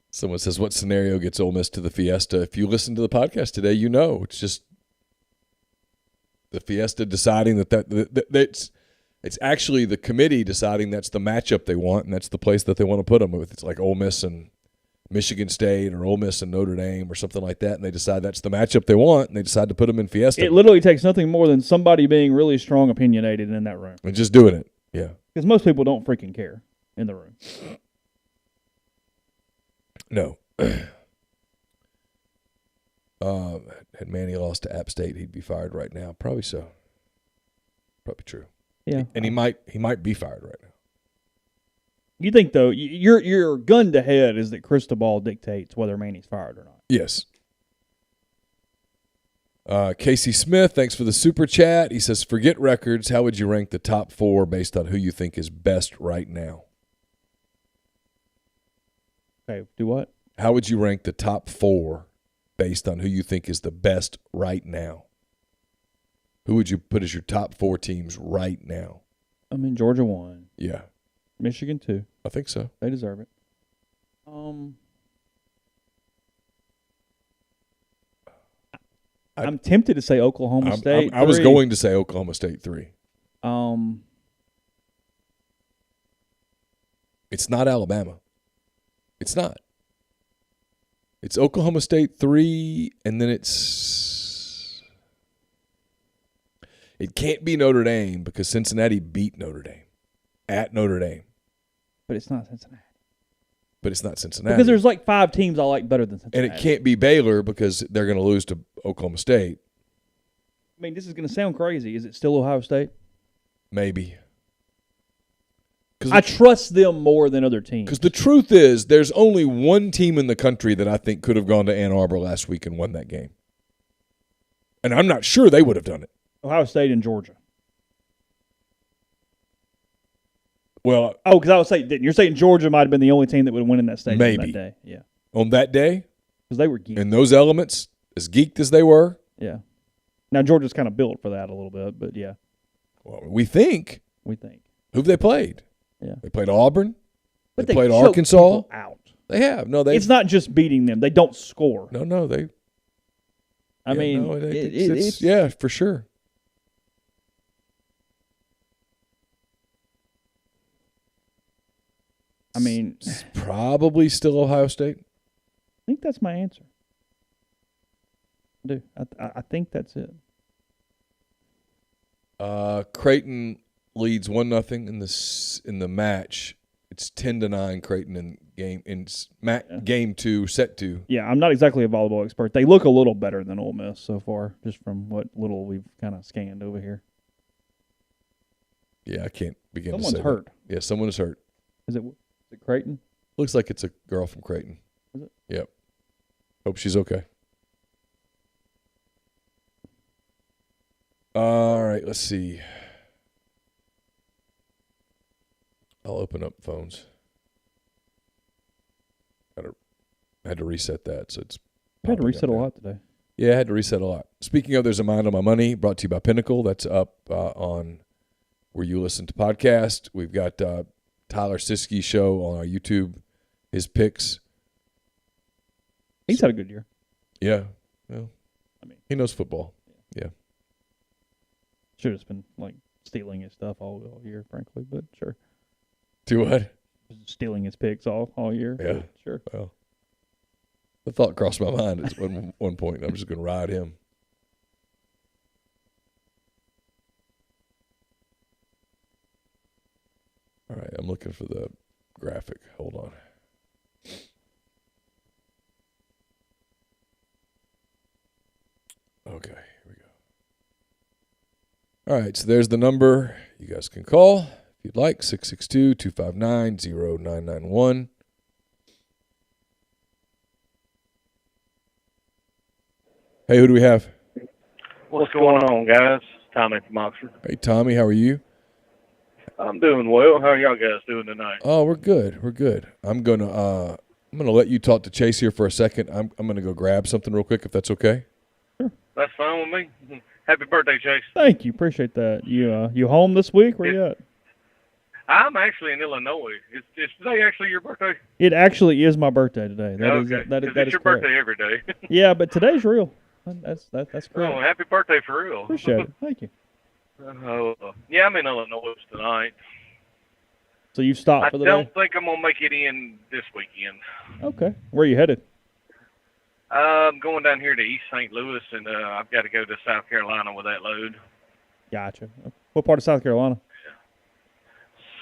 Someone says, what scenario gets Ole Miss to the Fiesta? If you listen to the podcast today, you know. It's just the Fiesta deciding that's it's actually the committee deciding that's the matchup they want, and that's the place that they want to put them with. It's like Ole Miss and Michigan State or Ole Miss and Notre Dame or something like that, and they decide that's the matchup they want, and they decide to put them in Fiesta. It literally takes nothing more than somebody being really strong opinionated in that room. And just doing it, yeah. Because most people don't freaking care in the room. No. Had Manny lost to App State, he'd be fired right now. Probably so. Probably true. Yeah. And he might be fired right now. You think, though, your gun to head is that Cristobal dictates whether Manny's fired or not. Yes. Casey Smith, thanks for the super chat. He says, forget records. How would you rank the top 4 based on who you think is best right now? Okay, do what? How would you rank the top 4 based on who you think is the best right now? Who would you put as your top 4 teams right now? I mean, Georgia 1. Yeah. Michigan 2. I think so. They deserve it. I'm tempted to say Oklahoma State. I was going to say Oklahoma State 3. It's not Alabama. It's not. It's Oklahoma State 3, and then it can't be Notre Dame because Cincinnati beat Notre Dame at Notre Dame. But it's not Cincinnati. Because there's like 5 teams I like better than Cincinnati. And it can't be Baylor because they're going to lose to Oklahoma State. I mean, this is going to sound crazy. Is it still Ohio State? Maybe. I trust them more than other teams. Because the truth is, there's only one team in the country that I think could have gone to Ann Arbor last week and won that game. And I'm not sure they would have done it. Ohio State and Georgia. Well, because I was saying, you're saying Georgia might have been the only team that would have won in that stadium maybe. that day. Yeah. On that day? Because they were geeked. In those elements, as geeked as they were? Yeah. Now, Georgia's kind of built for that a little bit, but yeah. Well, we think. We think. Who've they played? Yeah. They played Auburn. But They played choke Arkansas. people out. They have. No, they. It's not just beating them. They don't score. No, they. I mean, no, it's yeah, for sure. I mean, It's probably still Ohio State. I think that's my answer. I do. I think that's it. Creighton leads 1-0 in the match. It's 10-9 Creighton in game 2, set 2. Yeah, I'm not exactly a volleyball expert. They look a little better than Ole Miss so far, just from what little we've kind of scanned over here. Yeah, I can't begin to say. Someone's hurt. Yeah, someone is hurt. Is it Creighton? Looks like it's a girl from Creighton. Is it? Yep. Hope she's okay. All right, let's see. I'll open up phones. Had to reset that, so it's. I had to reset a lot today. Yeah, I had to reset a lot. Speaking of, there's a Mind on My Money brought to you by Pinnacle. That's up on where you listen to podcasts. We've got Tyler Siskey's show on our YouTube, his picks. He's had a good year. Yeah. Well, I mean, he knows football. Yeah. Should have been like stealing his stuff all year, frankly, but sure. Do what? Stealing his picks all year. Yeah. But sure. Well, the thought crossed my mind at one point. I'm just going to ride him. All right, I'm looking for the graphic. Hold on. Okay, here we go. All right, so there's the number you guys can call if you'd like, 662-259-0991. Hey, who do we have? What's going on, guys? Tommy from Oxford. Hey, Tommy, how are you? I'm doing well. How are y'all guys doing tonight? Oh, we're good. We're good. I'm gonna let you talk to Chase here for a second. I'm gonna go grab something real quick if that's okay. That's fine with me. Happy birthday, Chase. Thank you. Appreciate that. You home this week? Where you at? I'm actually in Illinois. Is today actually your birthday? It actually is my birthday today. That is okay. that is It's your correct. birthday every day. Yeah, but today's real. That's correct. Oh, happy birthday for real. Appreciate it. Thank you. Yeah, I'm in Illinois tonight. So you've stopped I for the don't day? think I'm going to make it in this weekend. Okay. Where are you headed? I'm going down here to East St. Louis, and I've got to go to South Carolina with that load. Gotcha. What part of South Carolina?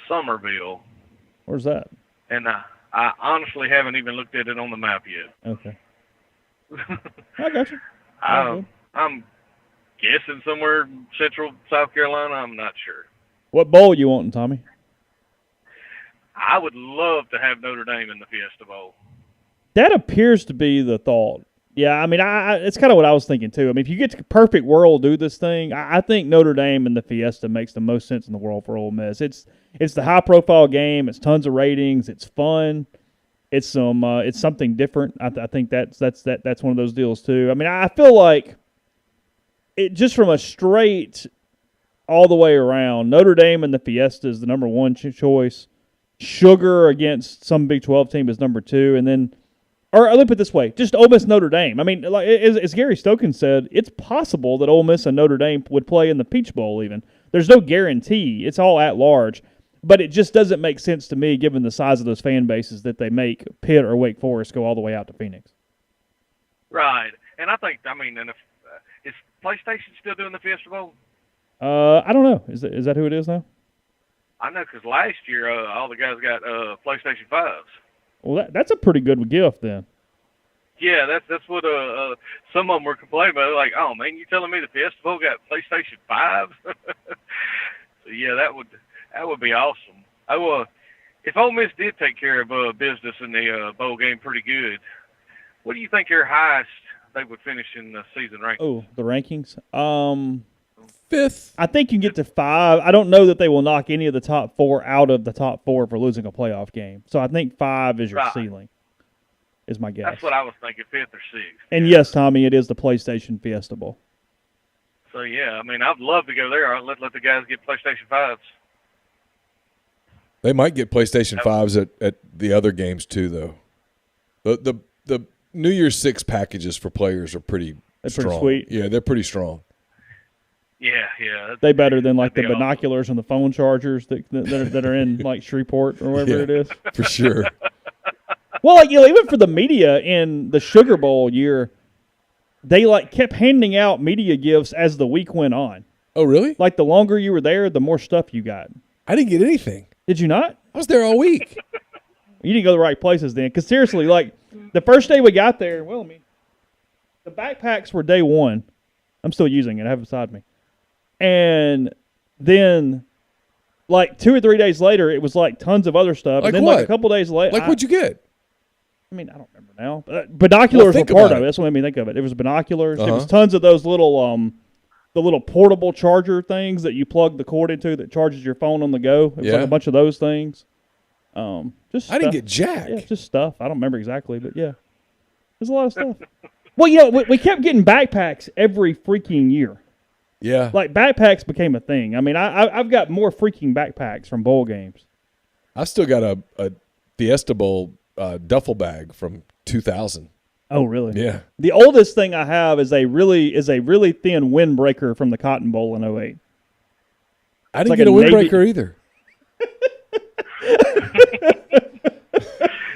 Somerville. Where's that? And I honestly haven't even looked at it on the map yet. Okay. I got you. I'm guessing somewhere central South Carolina. I'm not sure. What bowl you wanting, Tommy? I would love to have Notre Dame in the Fiesta Bowl. That appears to be the thought. Yeah, I mean, it's kind of what I was thinking too. I mean, if you get to perfect world do this thing, I think Notre Dame and the Fiesta makes the most sense in the world for Ole Miss. It's the high profile game. It's tons of ratings. It's fun. It's something different. I think that's one of those deals too. I mean, I feel like it just from a straight all the way around. Notre Dame and the Fiesta is the number one choice. Sugar against some Big 12 team is number 2, and then. Or let me put it this way, just Ole Miss Notre Dame. I mean, like as Gary Stokan said, it's possible that Ole Miss and Notre Dame would play in the Peach Bowl even. There's no guarantee. It's all at large. But it just doesn't make sense to me, given the size of those fan bases, that they make Pitt or Wake Forest go all the way out to Phoenix. Right. And I think, and if is PlayStation still doing the Fiesta Bowl? I don't know. Is that who it is now? I know because last year all the guys got PlayStation 5s. Well, that's a pretty good gift then. Yeah, that's what some of them were complaining about. Like, oh man, you telling me the Fiesta Bowl got PlayStation 5? So yeah, that would be awesome. If Ole Miss did take care of business in the bowl game pretty good, what do you think their highest they would finish in the season ranking? Oh, the rankings. 5th. I think you can get to 5. I don't know that they will knock any of the top 4 out of the top 4 for losing a playoff game. So I think 5 is your ceiling, is my guess. That's what I was thinking, 5th or 6th. And yes, Tommy, it is the PlayStation Fiesta Bowl. So yeah, I'd love to go there. I'll let the guys get PlayStation 5s. They might get PlayStation 5s at the other games too, though. The New Year's 6 packages for players are pretty strong. Pretty sweet. Yeah, they're pretty strong. Yeah. They better than like the That'd be binoculars and the phone chargers that are in like Shreveport or wherever it is. For sure. Well, like, even for the media in the Sugar Bowl year, they like kept handing out media gifts as the week went on. Oh, really? Like the longer you were there, the more stuff you got. I didn't get anything. Did you not? I was there all week. You didn't go to the right places then. Because seriously, like the first day we got there, the backpacks were day one. I'm still using it. I have it beside me. And then, like 2 or 3 days later, it was like tons of other stuff. Like and then what? like a couple days later, Like what'd you get? I mean, I don't remember now. Binoculars were think part about of it. it. That's what made me think of it. It was binoculars. There was Uh-huh. tons of those little, the little portable charger things that you plug the cord into that charges your phone on the go. It was like Yeah. a bunch of those things. Just I didn't stuff. get jack. Yeah, just stuff. I don't remember exactly, but yeah, there's a lot of stuff. Well, we kept getting backpacks every freaking year. Yeah. Like backpacks became a thing. I mean, I've got more freaking backpacks from bowl games. I've still got a Fiesta Bowl duffel bag from 2000. Oh, really? Yeah. The oldest thing I have is a really thin windbreaker from the Cotton Bowl in 08. I didn't like get a a Navy- windbreaker either.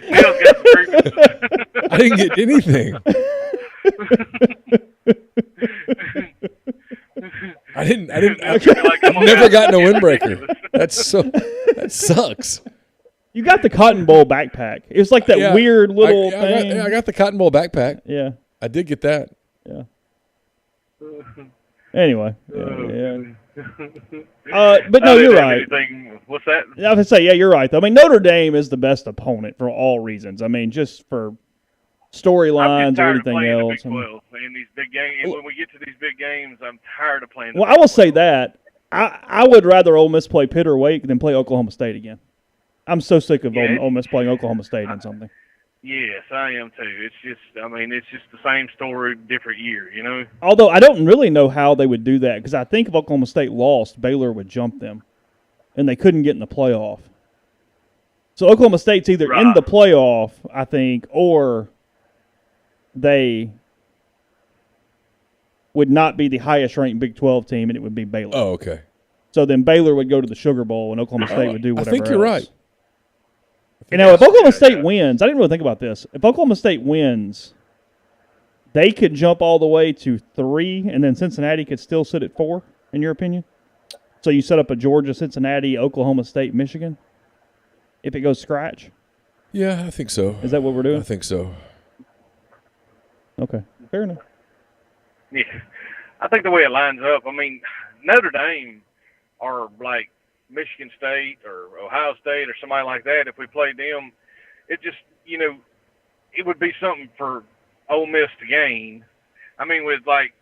Neal's got some grievances. I didn't get anything. I've never gotten a windbreaker. That sucks. You got the Cotton Bowl backpack. It was like that Yeah, weird little thing. I got the Cotton Bowl backpack. Yeah. I did get that. Yeah. Anyway. Yeah. But no, you're right. What's that? I was going to say, yeah, you're right. Though. I mean, Notre Dame is the best opponent for all reasons. I mean, just for storylines or anything else. In these big games, when we get to these big games, I'm tired of playing. Well, I will say that I would rather Ole Miss play Pitt or Wake than play Oklahoma State again. I'm so sick of Ole Miss playing Oklahoma State in something. Yes, I am too. It's just the same story, different year, you know? Although I don't really know how they would do that because I think if Oklahoma State lost, Baylor would jump them, and they couldn't get in the playoff. So Oklahoma State's either in the playoff, I think, or they would not be the highest-ranked Big 12 team, and it would be Baylor. Oh, okay. So then Baylor would go to the Sugar Bowl, and Oklahoma State would do whatever I think you're else. right. You know, if Oklahoma State wins, I didn't really think about this. If Oklahoma State wins, they could jump all the way to 3, and then Cincinnati could still sit at 4, in your opinion? So you set up a Georgia, Cincinnati, Oklahoma State, Michigan, if it goes scratch? Yeah, I think so. Is that what we're doing? I think so. Okay, fair enough. Yeah, I think the way it lines up, I mean, Notre Dame are like Michigan State or Ohio State or somebody like that. If we played them, it just, it would be something for Ole Miss to gain. I mean, with like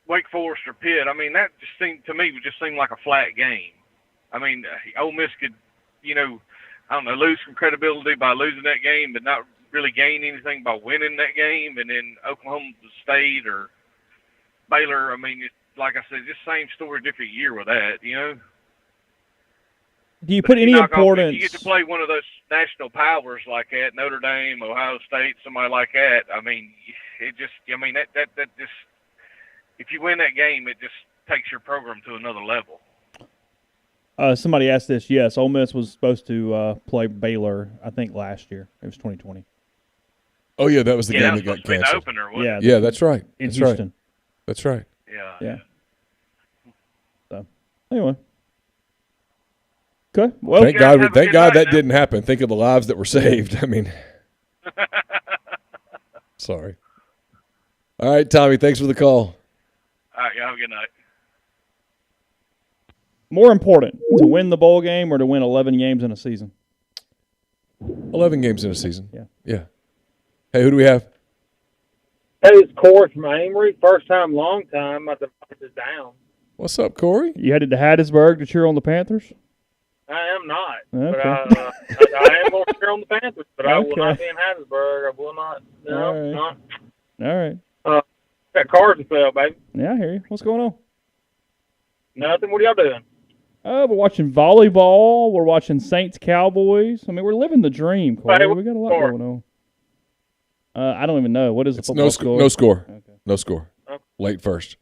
Wake Forest or Pitt, I mean, that just seemed to me would just seem like a flat game. I mean, Ole Miss could, I don't know, lose some credibility by losing that game, but not really gain anything by winning that game. And then Oklahoma State or Baylor, I mean, like I said, just same story, different year with that, Do you put any importance? You get to play one of those national powers like that, Notre Dame, Ohio State, somebody like that. I mean, it just, that just, if you win that game, it just takes your program to another level. Somebody asked this. Yes, Ole Miss was supposed to play Baylor, I think, last year. It was 2020. Oh, yeah, that was the game that got was the canceled. opener, wasn't it? Yeah, that's right. In That's Houston. right. That's right. Yeah. So, anyway. Okay. Well, Thank have a God good night that now. didn't happen. Think of the lives that were saved. I mean, sorry. All right, Tommy, thanks for the call. All right, y'all have a good night. more important, to win the bowl game or to win 11 games in a season? 11 games in a season. Yeah. Yeah. Hey, who do we have? Hey, it's Corey from Amory. First time, long time. My device is down. What's up, Corey? You headed to Hattiesburg to cheer on the Panthers? I am not. Okay. But I am going to cheer on the Panthers, but I will Okay. not be in Hattiesburg. I will not. No, All right. not. All right. Got cars to sell, baby. Yeah, I hear you. What's going on? Nothing. What are y'all doing? We're watching volleyball. We're watching Saints-Cowboys. I mean, we're living the dream, Corey. We got a lot going on. I don't even know. What is the football score? No score. Okay. No score. Okay. Late first.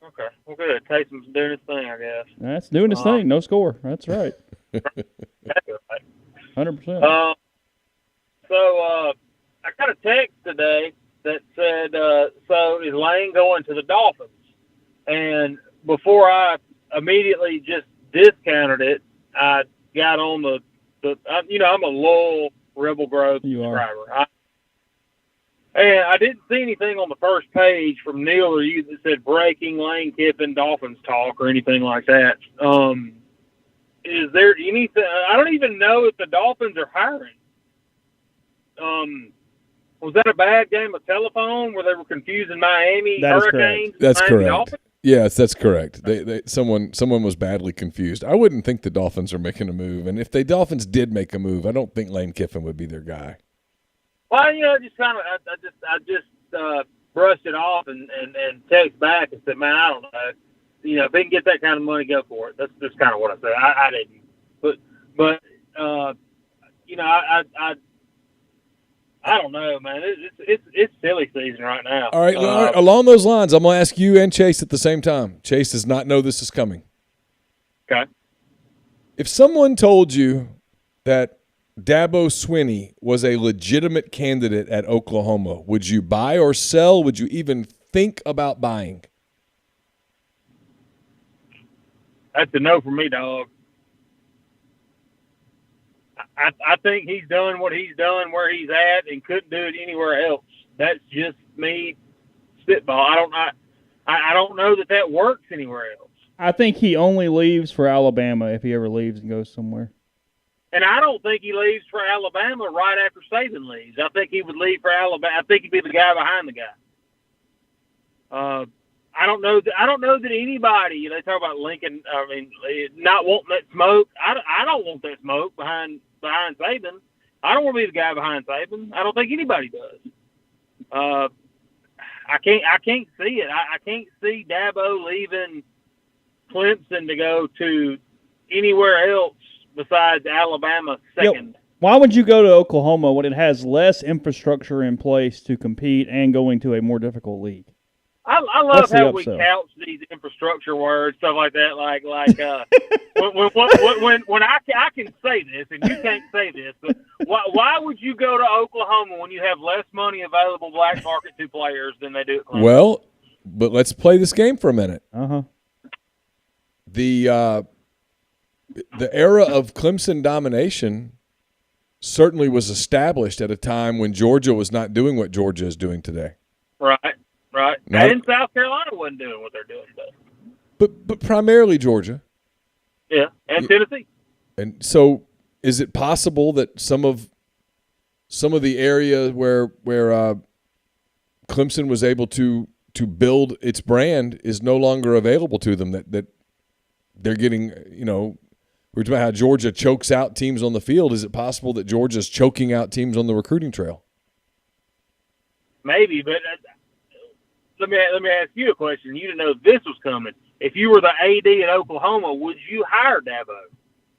Okay. Well, good. Taysom's doing his thing, I guess. That's doing his thing. No score. That's right. That's right. 100%. I got a text today that said, so is Lane going to the Dolphins? And before I immediately just discounted it, I got on I'm a loyal Rebel Grove subscriber. And I didn't see anything on the first page from Neal or you that said breaking Lane Kiffin Dolphins talk or anything like that. Is there anything? I don't even know if the Dolphins are hiring. Was that a bad game of telephone where they were confusing Miami Hurricanes? That's Miami correct. Dolphins? Yes, that's correct. Someone was badly confused. I wouldn't think the Dolphins are making a move, and if the Dolphins did make a move, I don't think Lane Kiffin would be their guy. Well, just kind of, I just brushed it off and text back and said, man, I don't know. If they can get that kind of money, go for it. That's just kind of what I said. I didn't, but I don't know, man. It's silly season right now. All right, along those lines, I'm going to ask you and Chase at the same time. Chase does not know this is coming. Okay. If someone told you that Dabo Swinney was a legitimate candidate at Oklahoma, would you buy or sell? Would you even think about buying? That's a no for me, dog. I think he's done what he's done where he's at and couldn't do it anywhere else. That's just me spitball. I don't know that works anywhere else. I think he only leaves for Alabama if he ever leaves and goes somewhere. And I don't think he leaves for Alabama right after Saban leaves. I think he would leave for Alabama. I think he'd be the guy behind the guy. I don't know that anybody. They talk about Lincoln. I mean, not wanting that smoke. I don't want that smoke behind Saban. I don't want to be the guy behind Saban. I don't think anybody does. I can't see it. I can't see Dabo leaving Clemson to go to anywhere else besides Alabama second. Why would you go to Oklahoma when it has less infrastructure in place to compete and going to a more difficult league? I love how we couch these infrastructure words, stuff like that. Like when I can say this and you can't say this, but why would you go to Oklahoma when you have less money available black market to players than they do at Clemson? Well, but let's play this game for a minute. The era of Clemson domination certainly was established at a time when Georgia was not doing what Georgia is doing today. Right. And South Carolina wasn't doing what they're doing today. But primarily Georgia. Yeah, and Tennessee. And so is it possible that some of the area where Clemson was able to build its brand is no longer available to them, that they're getting, we're talking about how Georgia chokes out teams on the field. Is it possible that Georgia's choking out teams on the recruiting trail? Maybe, but let me ask you a question. You didn't know this was coming. If you were the AD at Oklahoma, would you hire Dabo?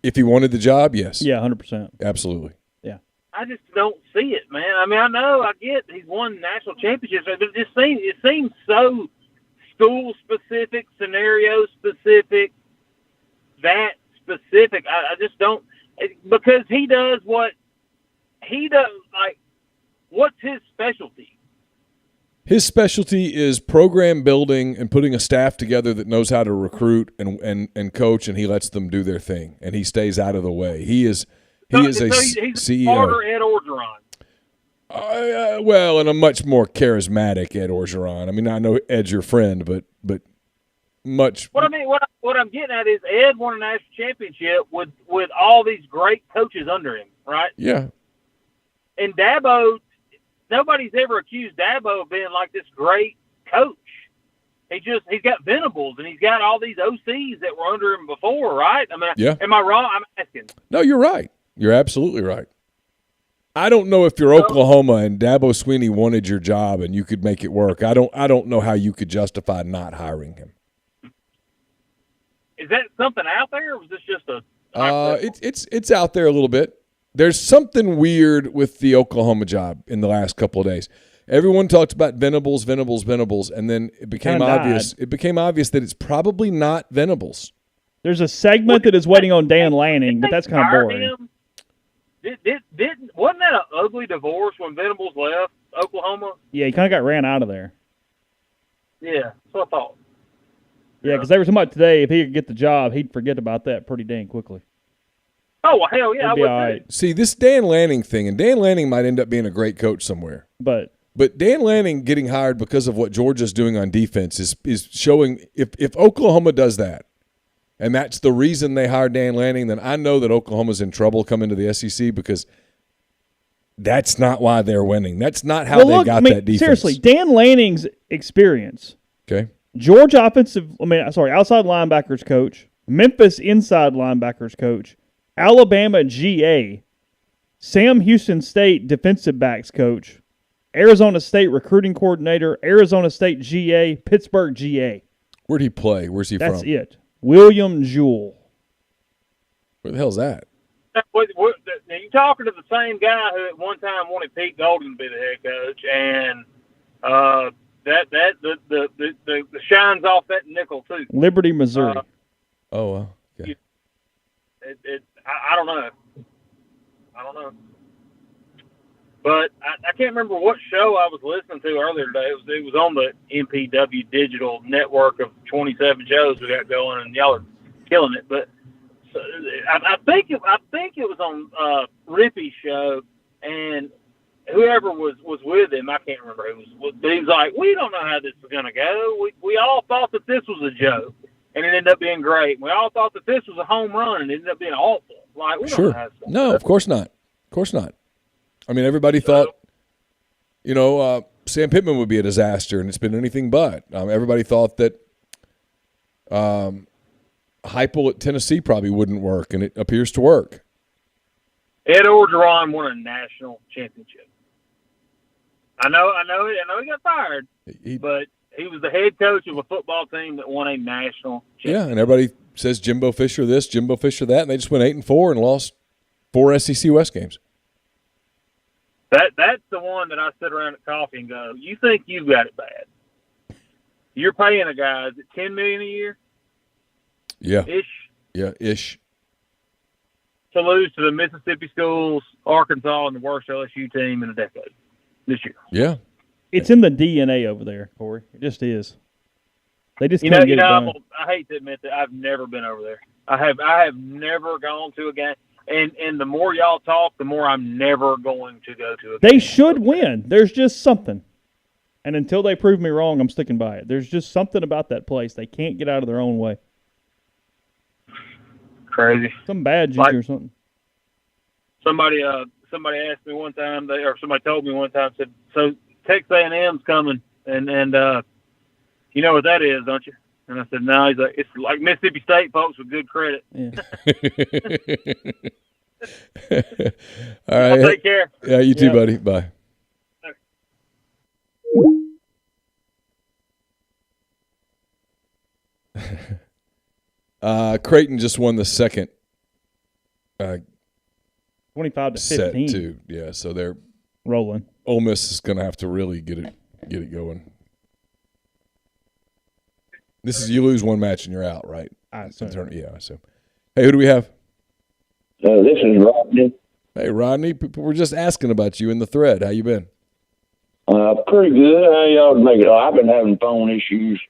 If he wanted the job, yes. Yeah, 100%. Absolutely. Yeah. I just don't see it, man. I mean, I get he's won national championships, but it seems so school specific, scenario specific, that specific. I just don't, because he does what he does. Like, what's his specialty? His specialty is program building and putting a staff together that knows how to recruit and coach, and he lets them do their thing, and he stays out of the way. He's he's CEO. Smarter Ed Orgeron. Well, and a much more charismatic Ed Orgeron. I mean, I know Ed's your friend, but much. What I'm getting at is Ed won a national championship with all these great coaches under him, right? Yeah. And Dabo. Nobody's ever accused Dabo of being like this great coach. He's got Venables and he's got all these OCs that were under him before, right? I mean, yeah. Am I wrong? I'm asking. No, you're right. You're absolutely right. I don't know if you're Oklahoma and Dabo Swinney wanted your job and you could make it work. I don't know how you could justify not hiring him. Is that something out there, or was this just a? It's out there a little bit. There's something weird with the Oklahoma job in the last couple of days. Everyone talked about Venables, and then it became obvious. It became obvious that it's probably not Venables. There's a segment that is waiting on Dan Lanning, but that's kind of boring. Wasn't that an ugly divorce when Venables left Oklahoma? Yeah, he kind of got ran out of there. Yeah, that's what I thought. Yeah, because they were talking about today, if he could get the job, he'd forget about that pretty dang quickly. Oh, well, hell yeah, I would right. See, this Dan Lanning thing, and Dan Lanning might end up being a great coach somewhere. But Dan Lanning getting hired because of what Georgia's doing on defense is showing if Oklahoma does that, and that's the reason they hired Dan Lanning, then I know that Oklahoma's in trouble coming to the SEC because that's not why they're winning. That's not how they got that defense. Seriously, Dan Lanning's experience. Okay. Georgia outside linebackers coach, Memphis inside linebackers coach, Alabama GA, Sam Houston State defensive backs coach, Arizona State recruiting coordinator, Arizona State GA, Pittsburgh GA. Where'd he play? Where's he from? That's it. William Jewell. Where the hell's that? Now, you're talking to the same guy who at one time wanted Pete Golden to be the head coach, and the shine's off that nickel too. Liberty, Missouri. Oh, well. Okay. I don't know. But I can't remember what show I was listening to earlier today. It was on the MPW digital network of 27 shows we got going, and y'all are killing it. But so, I think it was on Rippy's show, and whoever was with him, I can't remember who was. But he was like, "We don't know how this is going to go. We all thought that this was a joke, and it ended up being great. We all thought that this was a home run, and it ended up being awful. Like, we don't know how it's going to go." No, of course not. Of course not. I mean, everybody thought, Sam Pittman would be a disaster, and it's been anything but. Everybody thought that Heupel at Tennessee probably wouldn't work, and it appears to work. Ed Orgeron won a national championship. I know he got fired, but he was the head coach of a football team that won a national championship. Yeah, and everybody says Jimbo Fisher this, Jimbo Fisher that, and they just went 8-4 and lost 4 SEC West games. That's the one that I sit around at coffee and go, "You think you've got it bad? You're paying a guy, is it $10 million a year? Yeah. Ish. Yeah, ish. To lose to the Mississippi schools, Arkansas, and the worst LSU team in a decade this year." Yeah. It's in the DNA over there, Corey. It just is. They just can't get it done. I hate to admit that I've never been over there. I have never gone to a game. And the more y'all talk, the more I'm never going to go to a game. They should win. There's just something. And until they prove me wrong, I'm sticking by it. There's just something about that place. They can't get out of their own way. Crazy. Some bad juju or something. Somebody asked me one time, or somebody told me one time, said, "So Texas A&M's coming, and you know what that is, don't you?" And I said, "No." He's like, "It's like Mississippi State folks with good credit." Yeah. All right. Take care. Yeah, you too, buddy. Bye. Creighton just won the second 25-15. set too. Yeah, so they're rolling. Ole Miss is going to have to really get it going. This is you lose one match and you're out, right? I assume. Yeah, I assume. Hey, who do we have? This is Rodney. Hey, Rodney. People were just asking about you in the thread. How you been? Pretty good. How y'all make it? I've been having phone issues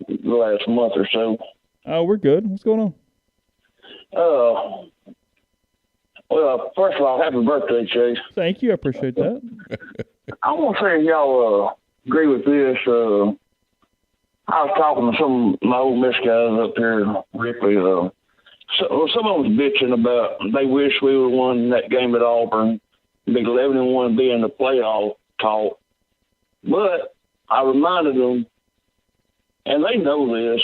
the last month or so. Oh, we're good. What's going on? Well, first of all, happy birthday, Chase. Thank you. I appreciate that. I want to say if y'all agree with this. I was talking to some of my Ole Miss guys up here, Ripley. So some of them was bitching about they wish we would have won that game at Auburn. Big 11-1 being the playoff talk. But I reminded them, and they know this,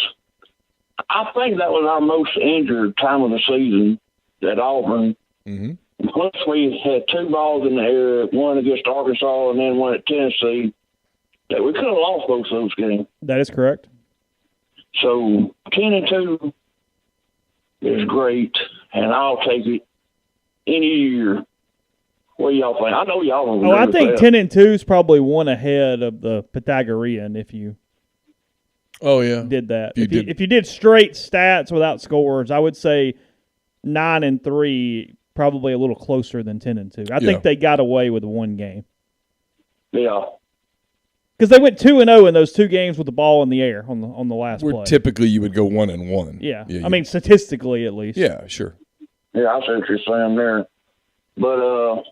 I think that was our most injured time of the season at Auburn. Mm-hmm. Once we had 2 balls in the air, one against Arkansas and then one at Tennessee, that we could have lost both those games. That is correct. So 10-2 is great, and I'll take it any year. What do y'all think? I know y'all don't. Oh, I think 10-2 is probably one ahead of the Pythagorean if you Oh yeah, did that. If If you did straight stats without scores, I would say 9-3 probably a little closer than 10-2. I think they got away with one game. Yeah. Because they went 2-0 in those two games with the ball in the air on the last where play. typically you would go 1-1. Yeah. I mean, statistically at least. Yeah, sure. Yeah, I see what you're saying there. But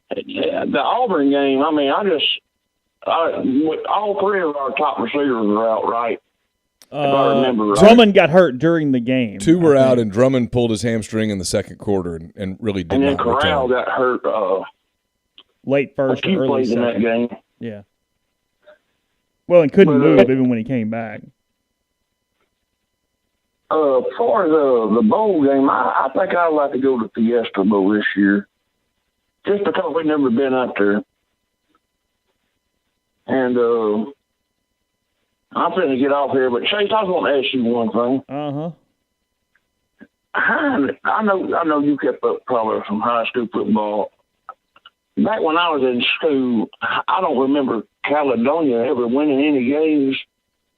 the Auburn game, I mean, all three of our top receivers were out, right? If I remember right. Drummond got hurt during the game. Two were out, and Drummond pulled his hamstring in the second quarter and really did not return. And then Corral got hurt late first a few or early plays in second. that game. Yeah. Well, and couldn't move even when he came back. As far as the bowl game, I think I'd like to go to Fiesta Bowl this year, just because we've never been up there. And I'm finna get off here, but Chase, I was going to ask you one thing. I know you kept up probably some high school football. Back when I was in school, I don't remember Caledonia ever winning any games,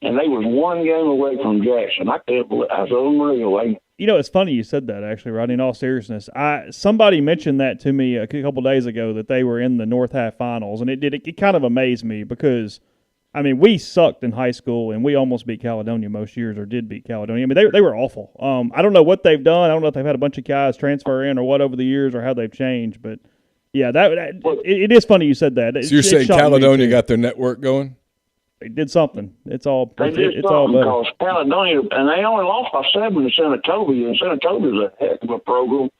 and they was one game away from Jackson. I can't believe that's unreal. Like, you know, it's funny you said that, actually, Rodney, in all seriousness. Somebody mentioned that to me a couple days ago, that they were in the North Half Finals, and it kind of amazed me because, I mean, we sucked in high school, and we almost beat Caledonia most years, or did beat Caledonia. I mean, they were awful. I don't know what they've done. I don't know if they've had a bunch of guys transfer in or what over the years or how they've changed, but, yeah, it is funny you said that. So you're saying Caledonia got their network going? They did something. It's all they did it's all something better. because Caledonia, and they only lost by 7 to Senatobia, and Senatobia's a heck of a program.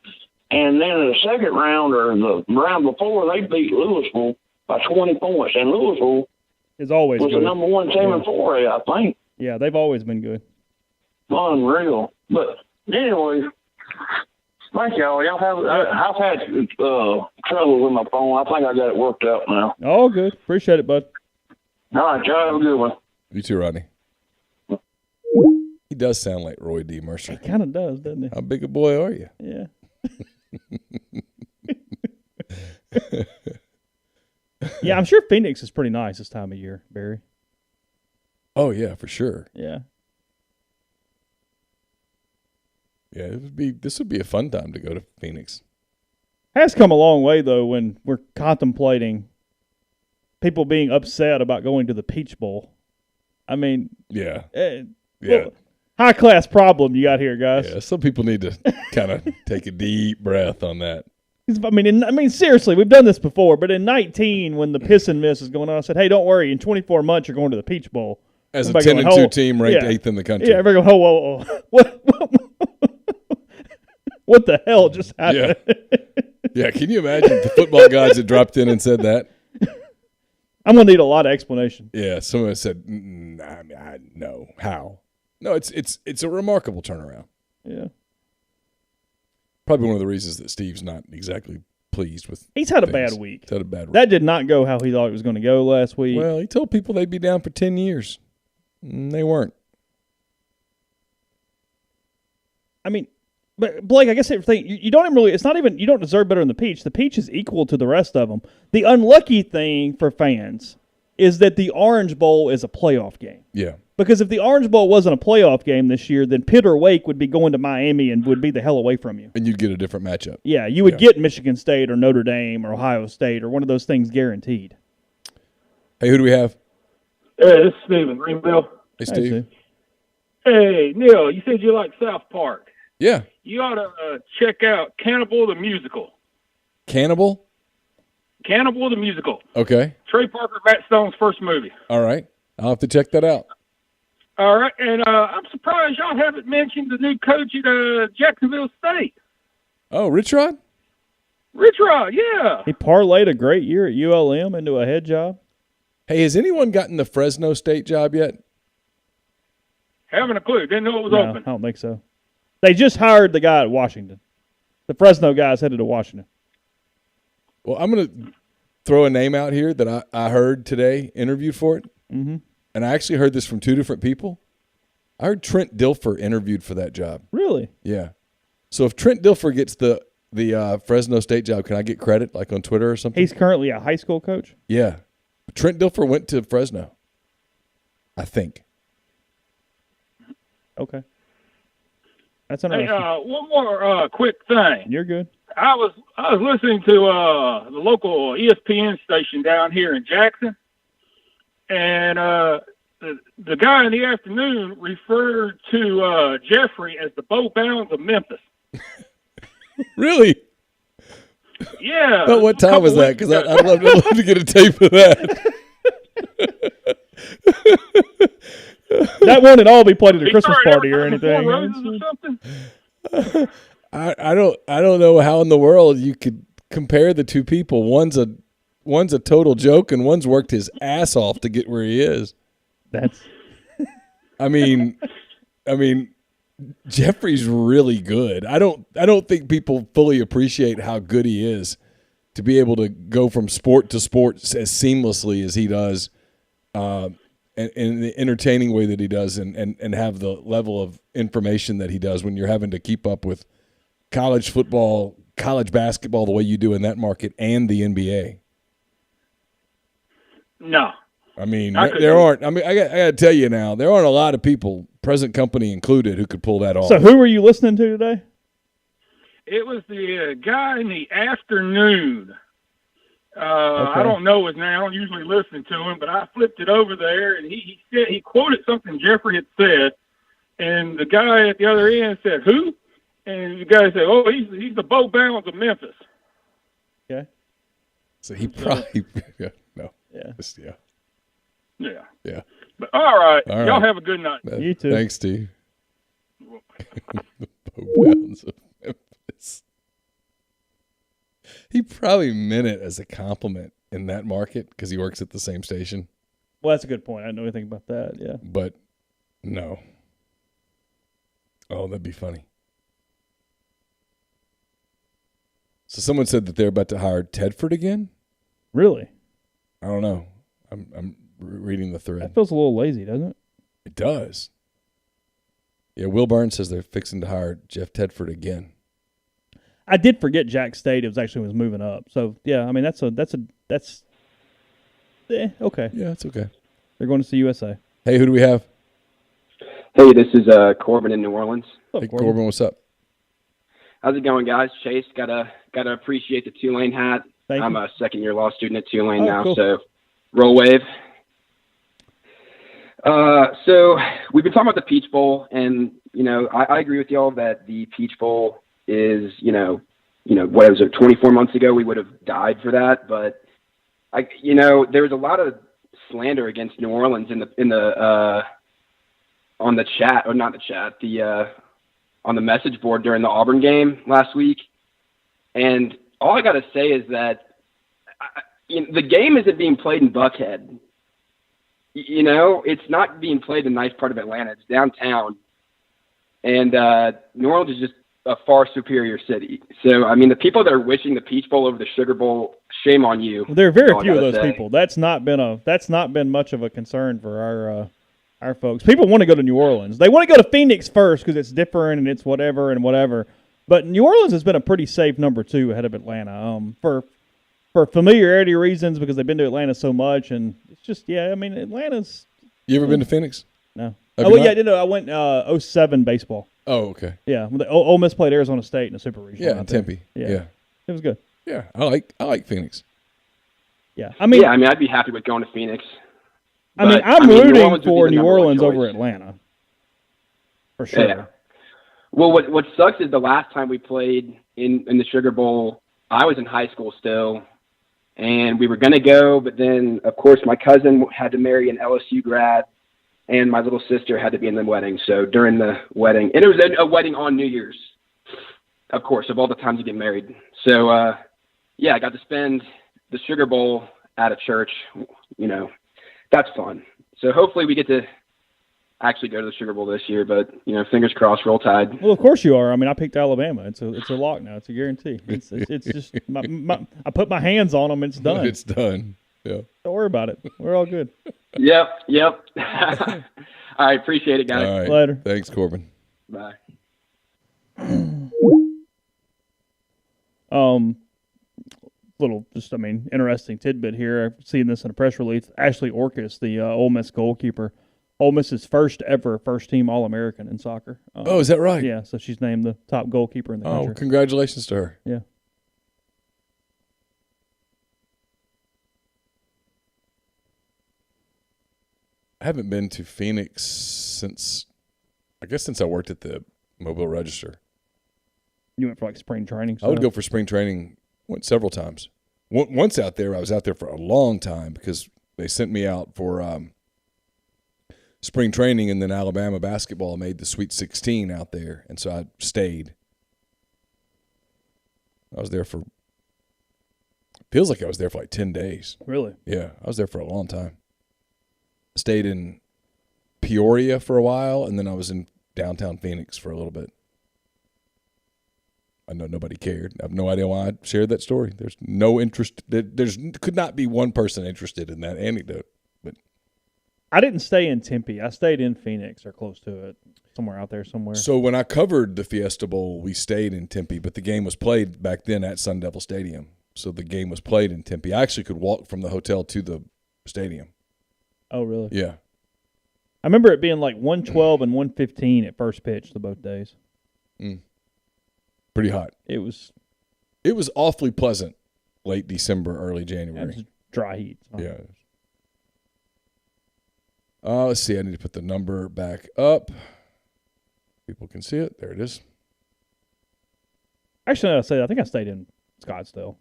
And then in the second round, or the round before, they beat Louisville by 20 points. And Louisville is always was good. the number one team in 4A, I think. Yeah, they've always been good. Unreal. But anyway, thank y'all. I've had trouble with my phone. I think I got it worked out now. All good. Appreciate it, bud. All right, y'all have a good one. You too, Rodney. He does sound like Roy D. Mercer. He kind of does, doesn't he? How big a boy are you? Yeah. Yeah, I'm sure Phoenix is pretty nice this time of year, Barry. Oh, yeah, for sure. Yeah. Yeah, this would be a fun time to go to Phoenix. Has come a long way, though, when we're contemplating people being upset about going to the Peach Bowl. I mean, yeah. Well, high-class problem you got here, guys. Yeah, some people need to kind of take a deep breath on that. I mean, seriously, we've done this before, but in 19, when the piss and miss is going on, I said, hey, don't worry, in 24 months you're going to the Peach Bowl. As everybody a 10-2 team ranked 8th in the country. Yeah, everybody going, whoa. What the hell just happened? Yeah, can you imagine the football gods that dropped in and said that? I'm going to need a lot of explanation. Yeah, someone said, no. How? No, it's a remarkable turnaround. Yeah. Probably one of the reasons that Steve's not exactly pleased with. He's had things. a bad week. He's had a bad week. That did not go how he thought it was going to go last week. Well, he told people they'd be down for 10 years. They weren't. I mean, but Blake, I guess you don't even really. It's not even. You don't deserve better than the Peach. The Peach is equal to the rest of them. The unlucky thing for fans is that the Orange Bowl is a playoff game. Yeah. Because if the Orange Bowl wasn't a playoff game this year, then Pitt or Wake would be going to Miami and would be the hell away from you. And you'd get a different matchup. Yeah, you would get Michigan State or Notre Dame or Ohio State or one of those things guaranteed. Hey, who do we have? Hey, this is Steven Greenville. Hey, Steve. Hey, Neal, you said you like South Park. Yeah. You ought to check out Cannibal the Musical. Cannibal? Cannibal the Musical. Okay. Trey Parker, Matt Stone's first movie. All right. I'll have to check that out. All right, and I'm surprised y'all haven't mentioned the new coach at Jacksonville State. Oh, Rich Rod? Rich Rod, yeah. He parlayed a great year at ULM into a head job. Hey, has anyone gotten the Fresno State job yet? Haven't a clue. Didn't know it was No, open. I don't think so. They just hired the guy at Washington. The Fresno guy's headed to Washington. Well, I'm going to throw a name out here that I heard today, interviewed for it. Mm-hmm. And I actually heard this from two different people. I heard Trent Dilfer interviewed for that job. Really? Yeah. So if Trent Dilfer gets the Fresno State job, can I get credit like on Twitter or something? He's currently a high school coach? Yeah. Trent Dilfer went to Fresno, I think. Okay. That's Hey, interesting. one more quick thing. You're good. I was listening to the local ESPN station down here in Jackson, and the guy in the afternoon referred to Jeffrey as the Bo Bounds of Memphis. Really? Yeah. But what time was that? Because I'd love to get a tape of that. That wouldn't all be played at a He Christmas started party or everything anything. before Roses or something? I don't know how in the world you could compare the two people. One's a total joke, and one's worked his ass off to get where he is. That's I mean, Jeffrey's really good. I don't think people fully appreciate how good he is to be able to go from sport to sport as seamlessly as he does, and in the entertaining way that he does, and have the level of information that he does when you're having to keep up with college football, college basketball the way you do in that market, and the NBA. No. I mean, I could- there aren't. I mean, I got to tell you now, there aren't a lot of people, present company included, who could pull that off. so. Who were you listening to today? It was the guy in the afternoon. Okay. I don't know his name. I don't usually listen to him, but I flipped it over there, and he said he quoted something Jeffrey had said, and the guy at the other end said, "Who?" And the guy said, "Oh, he's the Bo Bounds of Memphis." Okay. So he probably no. Yeah. Just, yeah. Yeah. Yeah. But all right. All Y'all right. have a good night. You too. Thanks, Steve. The Bo Bounds of Memphis. He probably meant it as a compliment in that market because he works at the same station. Well, that's a good point. I didn't know anything about that. Yeah. But no. Oh, that'd be funny. So someone said that they're about to hire Tedford again. Really? I don't know. I'm reading the thread. That feels a little lazy, doesn't it? It does. Yeah, Will Burns says they're fixing to hire Jeff Tedford again. I did forget Jack State. It was actually moving up. So yeah, I mean that's okay. Yeah, it's okay. They're going to see USA. Hey, who do we have? Hey, this is Corbin in New Orleans. Oh, Hey, Corbin, what's up? How's it going, guys? Chase, gotta appreciate the Tulane hat. Thank I'm you. a second-year law student at Tulane Oh, now, cool. so roll wave. So we've been talking about the Peach Bowl, and I agree with y'all that the Peach Bowl is what was it? 24 months ago we would have died for that, but there was a lot of slander against New Orleans on the chat, or not the chat, on the message board during the Auburn game last week. And all I got to say is that the game isn't being played in Buckhead. It's not being played in a nice part of Atlanta. It's downtown. And New Orleans is just a far superior city. So, I mean, the people that are wishing the Peach Bowl over the Sugar Bowl, shame on you. Well, there are very All I few of gotta those say. people. That's not been much of a concern for our folks. People want to go to New Orleans. They want to go to Phoenix first because it's different and it's whatever. But New Orleans has been a pretty safe number 2 ahead of Atlanta for familiarity reasons, because they've been to Atlanta so much, and it's just Atlanta's. You ever been to Phoenix? No. Have Oh you yeah, not? I did. I went 07 baseball. Oh, okay. Yeah, when the Ole Miss played Arizona State in a super regional. Yeah, out there. Tempe. Yeah. Yeah. It was good. Yeah. I like Phoenix. Yeah, I mean, I'd be happy with going to Phoenix. I'm New rooting Orleans would be for the New number one Orleans choice. over Atlanta. For sure. Yeah. Well, what sucks is the last time we played in the Sugar Bowl, I was in high school still, and we were going to go, but then, of course, my cousin had to marry an LSU grad, and my little sister had to be in the wedding. So during the wedding, and it was a wedding on New Year's, of course, of all the times you get married. So, I got to spend the Sugar Bowl at a church. That's fun. So hopefully we get to actually go to the Sugar Bowl this year, but fingers crossed, roll tide. Well, of course you are. I mean, I picked Alabama. It's a lock now. It's a guarantee. It's just I put my hands on them. It's done. It's done. Yeah. Don't worry about it. We're all good. Yep. I appreciate it, guys. All right. Later. Thanks, Corbin. Bye. Interesting tidbit here. I've seen this in a press release. Ashley Orcus, the Ole Miss goalkeeper, Ole Miss's first team All-American in soccer. Is that right? Yeah, so she's named the top goalkeeper in the country. Oh, congratulations to her. Yeah. I haven't been to Phoenix since I worked at the Mobile Register. You went for like spring training? I would go for spring training several times. Once out there, I was out there for a long time because they sent me out for spring training, and then Alabama basketball made the Sweet 16 out there, and so I stayed. I was there feels like I was there for like 10 days. Really? Yeah, I was there for a long time. Stayed in Peoria for a while, and then I was in downtown Phoenix for a little bit. I know nobody cared. I have no idea why I shared that story. There's no interest. Could not be one person interested in that anecdote. But I didn't stay in Tempe. I stayed in Phoenix or close to it, somewhere out there somewhere. So when I covered the Fiesta Bowl, we stayed in Tempe, but the game was played back then at Sun Devil Stadium. So the game was played in Tempe. I actually could walk from the hotel to the stadium. Oh, really? Yeah. I remember it being like 112 and 115 at first pitch the both days. Pretty hot. It was awfully pleasant late December, early January. It was dry heat. So. Yeah. Let's see. I need to put the number back up. People can see it. There it is. Actually, I think I stayed in Scottsdale.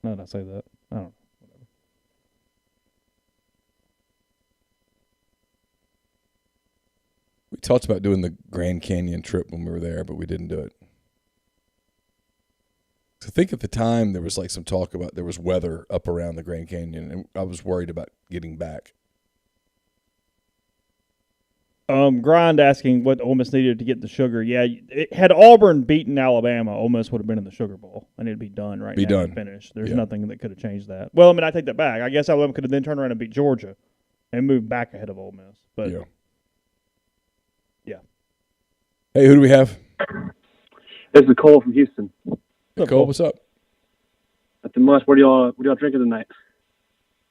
No, did I say that? I don't know. Whatever. We talked about doing the Grand Canyon trip when we were there, but we didn't do it. I think at the time there was like some talk about there was weather up around the Grand Canyon, and I was worried about getting back. Grind asking what Ole Miss needed to get the sugar. Yeah, had Auburn beaten Alabama, Ole Miss would have been in the Sugar Bowl, and it'd be done right now. Done. Finished. There's nothing that could have changed that. Well, I mean, I take that back. I guess Alabama could have then turned around and beat Georgia and moved back ahead of Ole Miss. But yeah. Hey, who do we have? This is Cole from Houston. Hey, Cole, what's up? Nothing much. What are y'all drinking tonight?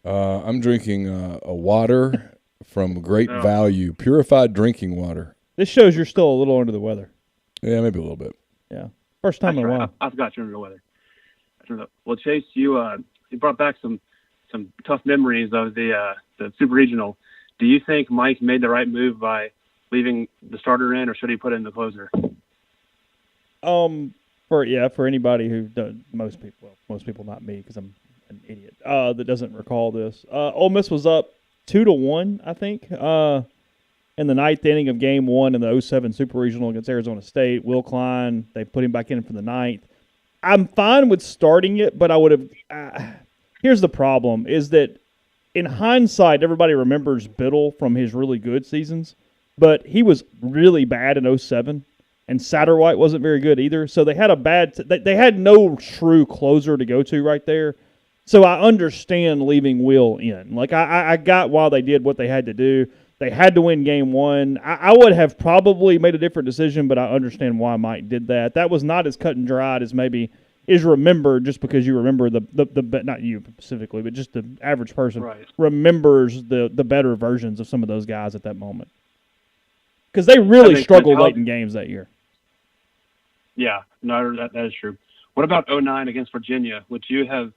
I'm drinking a water from Great Value, purified drinking water. This shows you're still a little under the weather. Yeah, maybe a little bit. Yeah, first time in a while. I forgot you're under the weather. Well, Chase, you brought back some tough memories of the Super Regional. Do you think Mike made the right move by leaving the starter in, or should he put in the closer? For anybody who does, most people, not me, because I'm an idiot, that doesn't recall this. Ole Miss was up 2-1, I think, in the ninth inning of Game 1 in the 2007 Super Regional against Arizona State. Will Klein, they put him back in for the ninth. I'm fine with starting it, but I would have. Here's the problem: is that in hindsight, everybody remembers Biddle from his really good seasons. But he was really bad in 2007, and Satterwhite wasn't very good either. So they had they had no true closer to go to right there. So I understand leaving Will in. Like, I got why they did what they had to do. They had to win Game 1. I would have probably made a different decision, but I understand why Mike did that. That was not as cut and dried as maybe is remembered, just because you remember the not you specifically, but just the average person remembers the better versions of some of those guys at that moment. Because they really struggled late in games that year. Yeah, no, that is true. What about 2009 against Virginia? Would you have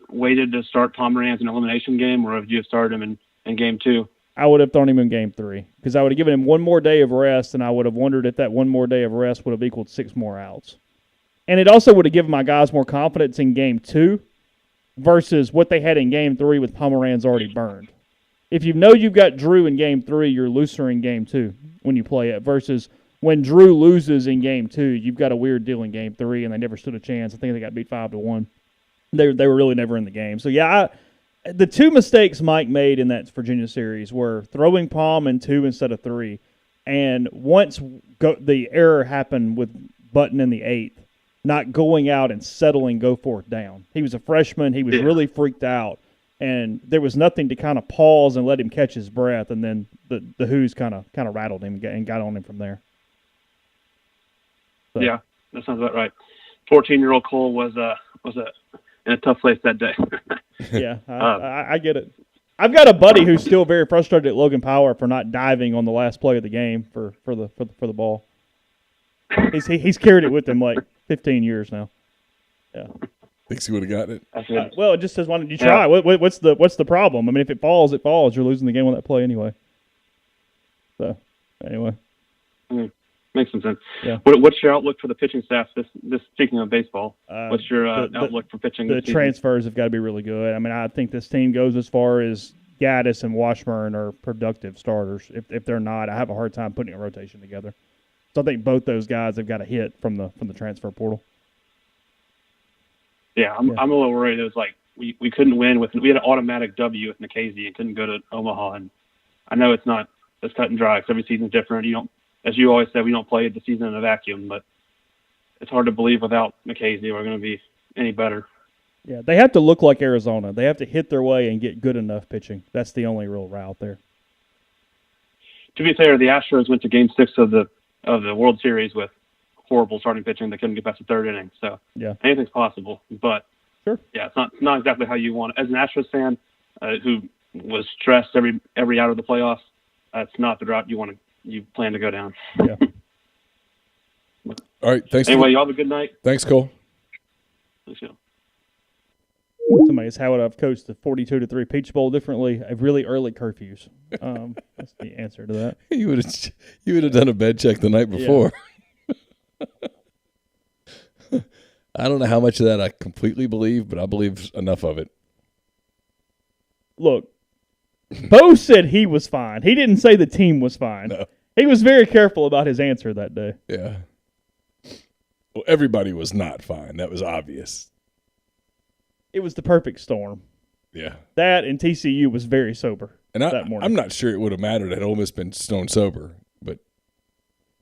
waited to start Pomeranz in an elimination game, or would you have started him in Game 2? I would have thrown him in Game 3 because I would have given him one more day of rest, and I would have wondered if that one more day of rest would have equaled 6 more outs. And it also would have given my guys more confidence in Game 2 versus what they had in Game 3 with Pomeranz already burned. If you know you've got Drew in Game 3, you're looser in Game 2 when you play it versus when Drew loses in Game 2, you've got a weird deal in Game 3, and they never stood a chance. I think they got beat 5-1. They were really never in the game. So, yeah, the two mistakes Mike made in that Virginia series were throwing Palm in 2 instead of 3, and once the error happened with Button in the 8th, not going out and settling go for it down. He was a freshman. He was really freaked out. and there was nothing to kind of pause and let him catch his breath, and then the Who's kind of rattled him and got on him from there. So. Yeah, that sounds about right. 14-year-old Cole was in a tough place that day. Yeah, I get it. I've got a buddy who's still very frustrated at Logan Power for not diving on the last play of the game for the ball. He's carried it with him like 15 years now. Yeah. Thinks he would have gotten it. Well, it just says, why don't you try? Yeah. What's the problem? I mean, if it falls, it falls. You're losing the game on that play anyway. So, anyway. Makes some sense. Yeah. What's your outlook for the pitching staff? This speaking of baseball, what's your outlook for pitching? The transfers have got to be really good. I mean, I think this team goes as far as Gaddis and Washburn are productive starters. If they're not, I have a hard time putting a rotation together. So I think both those guys have got a hit from the transfer portal. Yeah, I'm a little worried. It was like we couldn't win we had an automatic W with McCasey and couldn't go to Omaha. And I know it's cut and dry because every season's different. As you always say, we don't play the season in a vacuum, but it's hard to believe without McCasey we're going to be any better. Yeah, they have to look like Arizona. They have to hit their way and get good enough pitching. That's the only real route there. To be fair, the Astros went to Game 6 of the World Series with horrible starting pitching. They couldn't get past the third inning. So anything's possible. But sure, yeah, it's not exactly how you want it. As an Astros fan who was stressed every out of the playoffs, that's not the route you plan to go down. Yeah. All right. Thanks. Anyway, y'all have a good night. Thanks, Cole. Thanks, Neal. Somebody asked how would I've coached the 42-3 Peach Bowl differently. I have really early curfews. That's the answer to that. You would have done a bed check the night before. Yeah. I don't know how much of that I completely believe, but I believe enough of it. Look, Bo said he was fine. He didn't say the team was fine. No. He was very careful about his answer that day. Yeah. Well, everybody was not fine. That was obvious. It was the perfect storm. Yeah. That and TCU was very sober that morning. I'm not sure it would have mattered had Ole Miss been stone sober, but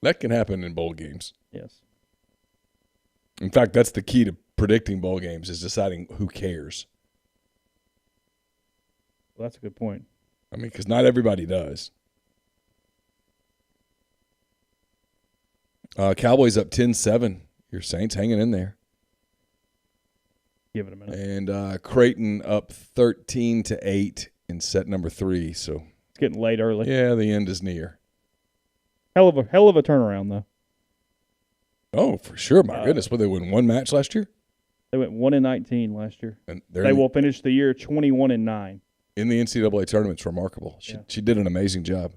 that can happen in bowl games. Yes. In fact, that's the key to predicting bowl games is deciding who cares. Well, that's a good point. I mean, because not everybody does. Cowboys up 10-7. Your Saints hanging in there. Give it a minute. And Creighton up 13-8 in set number 3. So it's getting late early. Yeah, the end is near. Hell of a turnaround though. Oh, for sure. My goodness, they won one match last year. They went 1-19 last year. And they will finish the year 21-9. In the NCAA tournament. It's remarkable. She did an amazing job.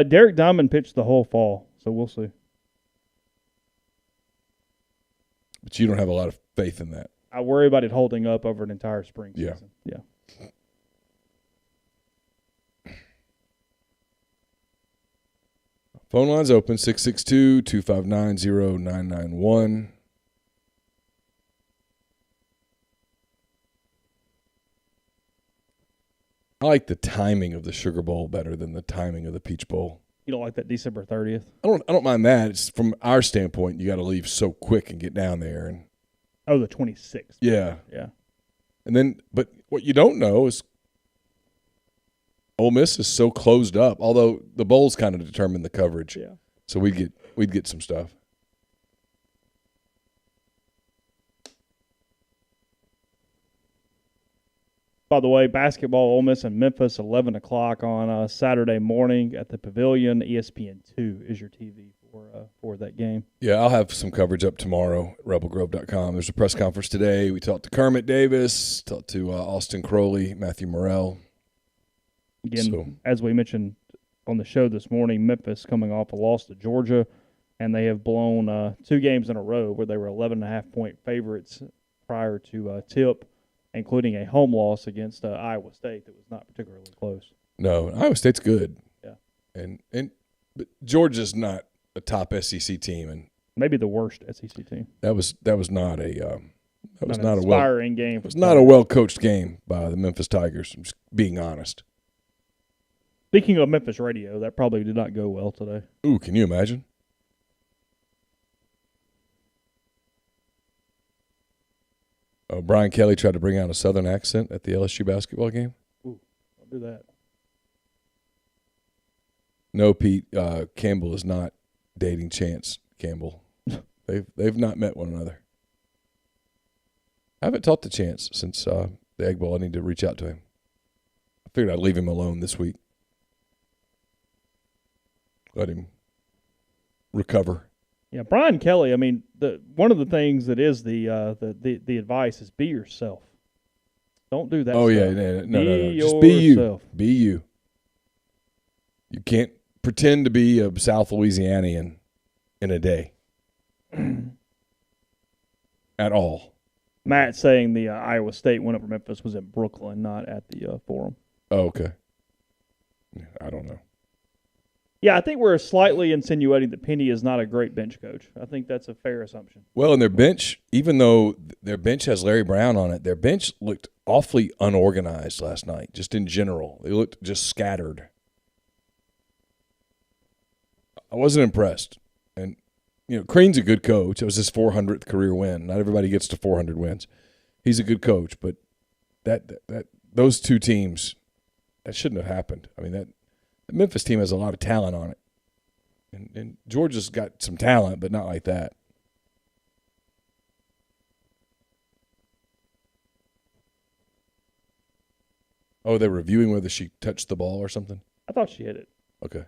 Derek Diamond pitched the whole fall, so we'll see. But you don't have a lot of faith in that. I worry about it holding up over an entire spring season. Yeah. Phone line's open, 662-259-0991. I like the timing of the Sugar Bowl better than the timing of the Peach Bowl. You don't like that December 30th? I don't mind that. It's from our standpoint, you got to leave so quick and get down there. And the 26th. Yeah. Yeah. And then, but what you don't know is Ole Miss is so closed up. Although the bowls kind of determine the coverage. Yeah. So we'd get some stuff. By the way, basketball, Ole Miss and Memphis, 11 o'clock on Saturday morning at the Pavilion. ESPN2 is your TV for that game. Yeah, I'll have some coverage up tomorrow at rebelgrove.com. There's a press conference today. We talked to Kermit Davis, talked to Austin Crowley, Matthew Morrell. Again, as we mentioned on the show this morning, Memphis coming off a loss to Georgia, and they have blown 2 games in a row where they were 11.5-point favorites prior to tip, including a home loss against Iowa State that was not particularly close. No, Iowa State's good. Yeah. But Georgia's not a top SEC team, and maybe the worst SEC team. That was not a inspiring game. It was not a well coached game by the Memphis Tigers. I'm just being honest. Speaking of Memphis radio, that probably did not go well today. Ooh, can you imagine? Brian Kelly tried to bring out a Southern accent at the LSU basketball game. Ooh, I'll do that. No, Pete, Campbell is not dating Chance Campbell. They've not met one another. I haven't talked to Chance since the Egg Bowl. I need to reach out to him. I figured I'd leave him alone this week. Let him recover. Yeah, Brian Kelly. I mean, one of the things that is the advice is be yourself. Don't do that. Oh stuff. yeah, no. Just yourself. be you. Be you. You can't pretend to be a South Louisianian in a day. At all. Matt saying the Iowa State win over Memphis was at Brooklyn, not at the Forum. Oh, okay. I don't know. Yeah, I think we're slightly insinuating that Penny is not a great bench coach. I think that's a fair assumption. Well, and their bench, even though their bench has Larry Brown on it, their bench looked awfully unorganized last night, just in general. They looked just scattered. I wasn't impressed. And, Crean's a good coach. It was his 400th career win. Not everybody gets to 400 wins. He's a good coach, but those two teams, that shouldn't have happened. I mean, the Memphis team has a lot of talent on it. And Georgia's got some talent, but not like that. Oh, they're reviewing whether she touched the ball or something? I thought she hit it. Okay.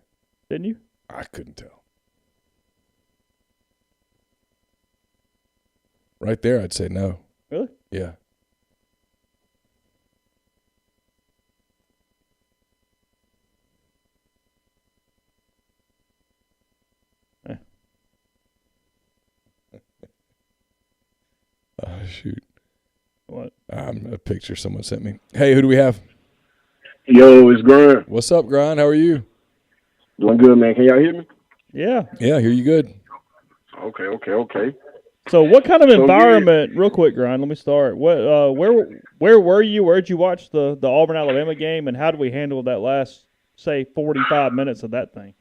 Didn't you? I couldn't tell. Right there, I'd say no. Really? Yeah. Oh, shoot. What? A picture someone sent me. Hey, who do we have? Yo, it's Grind. What's up, Grind? How are you? Doing good, man. Can y'all hear me? Yeah. Yeah, I hear you good. Okay. So what kind of environment, real quick, Grind, let me start. Where were you? Where did you watch the Auburn-Alabama game, and how do we handle that last, say, 45 minutes of that thing?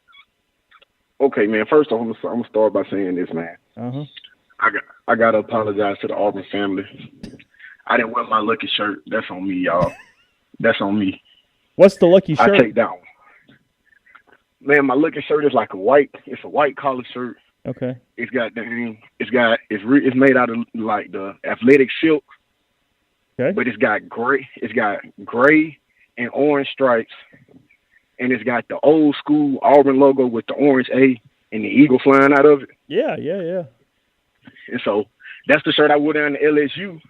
Okay, man. First off, I'm gonna start by saying this, man. Uh-huh. I gotta apologize to the Auburn family. I didn't wear my lucky shirt. That's on me, y'all. That's on me. What's the lucky shirt? I take that one. Man, my lucky shirt is like a white collar shirt. Okay. It's made out of like the athletic silk. Okay. But it's got gray and orange stripes, and it's got the old school Auburn logo with the orange A and the eagle flying out of it. Yeah. And so that's the shirt I wore down to LSU.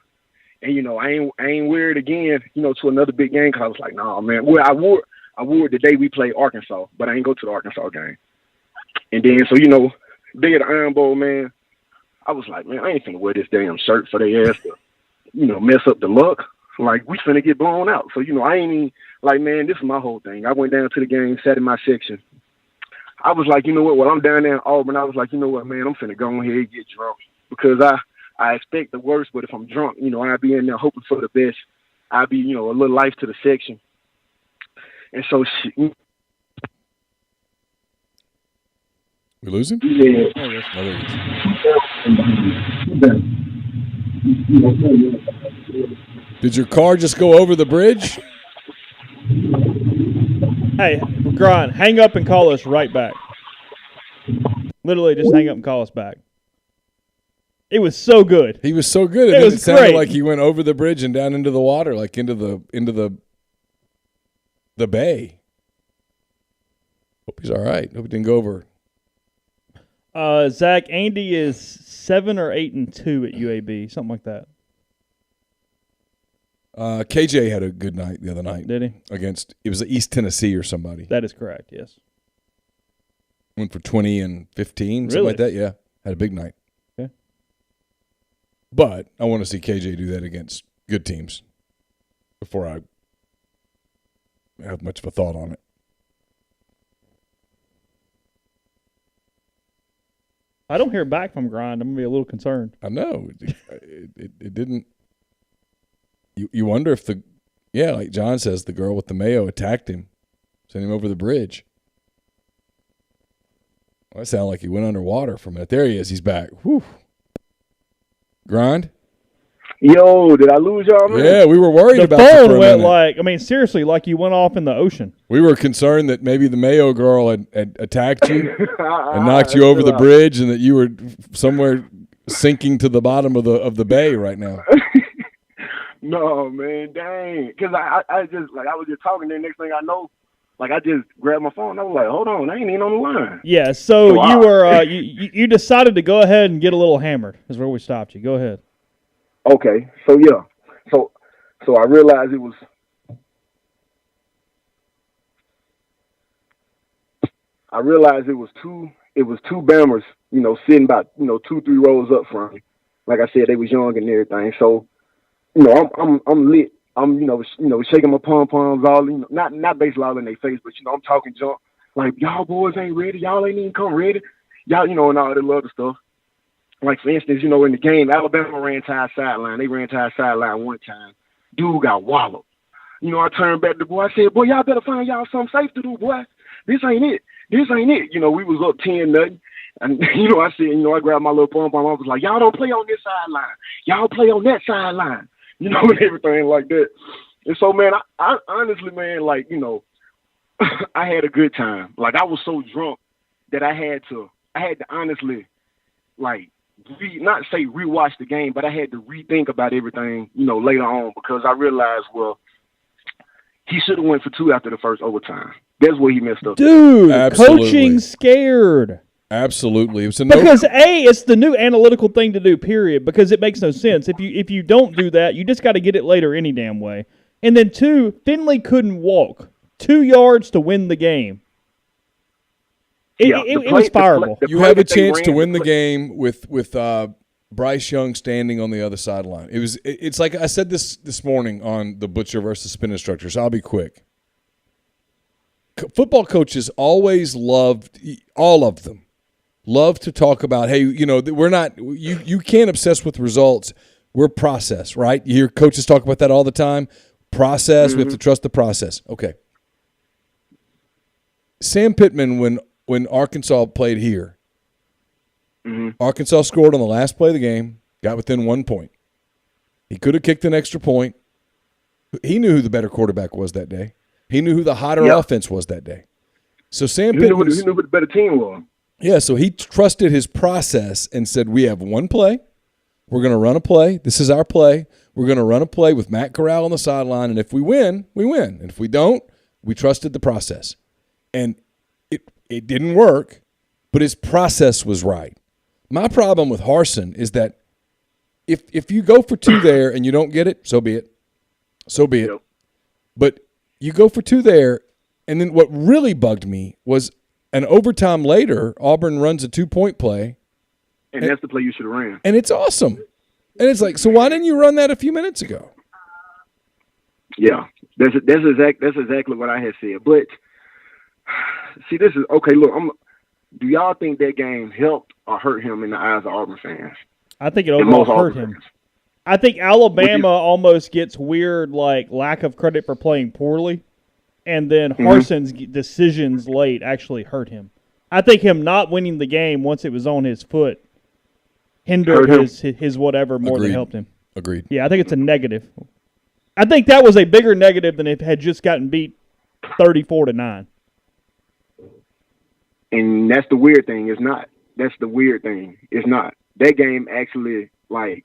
And I ain't wear it again, to another big game because I was like, nah, man. Well, I wore it the day we played Arkansas, but I ain't go to the Arkansas game. And then day of the Iron Bowl, man, I was like, man, I ain't finna wear this damn shirt for their ass to, mess up the luck. Like, we finna get blown out. So, I ain't even, like, man, this is my whole thing. I went down to the game, sat in my section. I was like, you know what, while I'm down there in Auburn, I was like, you know what, man, I'm finna go ahead and get drunk. Because I expect the worst, but if I'm drunk, I'll be in there hoping for the best. I'll be, a little life to the section. And so, We lose him? Yeah. Did your car just go over the bridge? Hey, Grind, hang up and call us right back. Literally, just hang up and call us back. It was so good. He was so good. It sounded great. Like he went over the bridge and down into the water, like into the bay. Hope he's all right. Hope he didn't go over. Zach, Andy is 7 or 8-2 at UAB, something like that. KJ had a good night the other night. Did he? It was East Tennessee or somebody. That is correct, yes. Went for 20 and 15, something really? like that, yeah. Had a big night. Okay. But I want to see KJ do that against good teams before I have much of a thought on it. I don't hear back from Grind. I'm going to be a little concerned. I know. It didn't. You wonder if like John says, the girl with the mayo attacked him, sent him over the bridge. Well, that sounded like he went underwater for a minute. There he is. He's back. Whew. Grind? Yo, did I lose y'all, man? Yeah, we were worried The about you for phone a went minute. seriously, like you went off in the ocean. We were concerned that maybe the Mayo girl had attacked you and knocked you over the bridge, and that you were somewhere sinking to the bottom of the bay right now. No, man, dang. Because I just, like, I was just talking there. Next thing I know, like, I just grabbed my phone. I was like, hold on, I ain't even on the line. Yeah, so you were you decided to go ahead and get a little hammered is where we stopped you. Go ahead. Okay, so yeah, so I realized it was. I realized it was two Bammers, sitting about 2-3 rows up from me. Like I said, they was young and everything. So, I'm lit. I'm shaking my pom poms all, not basically all in their face, but I'm talking junk like, y'all boys ain't ready, y'all ain't even come ready, y'all, and all that other stuff. Like, for instance, in the game, Alabama ran to our sideline. They ran to our sideline one time. Dude got walloped. I turned back to the boy. I said, boy, y'all better find y'all something safe to do, boy. This ain't it. We was up 10-0. And, I said, I grabbed my little pom-pom. I was like, y'all don't play on this sideline. Y'all play on that sideline. And everything like that. And so, man, I honestly, man, like, I had a good time. Like, I was so drunk that I had to honestly, like, not say rewatch the game, but I had to rethink about everything, later on, because I realized, well, he should have went for 2 after the first overtime. That's where he messed up. Dude, Absolutely. Coaching scared. Absolutely. Because it's the new analytical thing to do, period, because it makes no sense. If you don't do that, you just got to get it later any damn way. And then 2, Finley couldn't walk 2 yards to win the game. It was fireable. You have a chance to win the game with Bryce Young standing on the other sideline. It's like I said this morning on the Butcher versus Spin Instructors. I'll be quick. Football coaches always all of them love to talk about, hey, we're not, you can't obsess with results. We're process, right? You hear coaches talk about that all the time. Process, we have to trust the process. Okay. Sam Pittman, when Arkansas played here, Arkansas scored on the last play of the game, got within 1 point. He could have kicked an extra point. He knew who the better quarterback was that day. He knew who the hotter offense was that day. So Sam Pittman, he knew who the better team was. Yeah, so he trusted his process and said, we have one play. We're going to run a play. This is our play. We're going to run a play with Matt Corral on the sideline, and if we win, we win. And if we don't, we trusted the process. And it didn't work, but his process was right. My problem with Harsin is that if you go for 2 there and you don't get it, so be it. So be it. Yep. But you go for 2 there, and then what really bugged me was an overtime later, Auburn runs a 2-point play. And that's the play you should have ran. And it's awesome. And it's like, so why didn't you run that a few minutes ago? Yeah, that's exactly what I had said. But see, this is okay. Look, do y'all think that game helped or hurt him in the eyes of Auburn fans? I think it overall hurt him. I think Alabama almost gets weird, like, lack of credit for playing poorly, and then Harsin's decisions late actually hurt him. I think him not winning the game once it was on his foot hindered his whatever more than helped him. Agreed. Yeah, I think it's a negative. I think that was a bigger negative than if it had just gotten beat 34-9. And that's the weird thing. It's not. That's the weird thing. It's not. That game actually, like,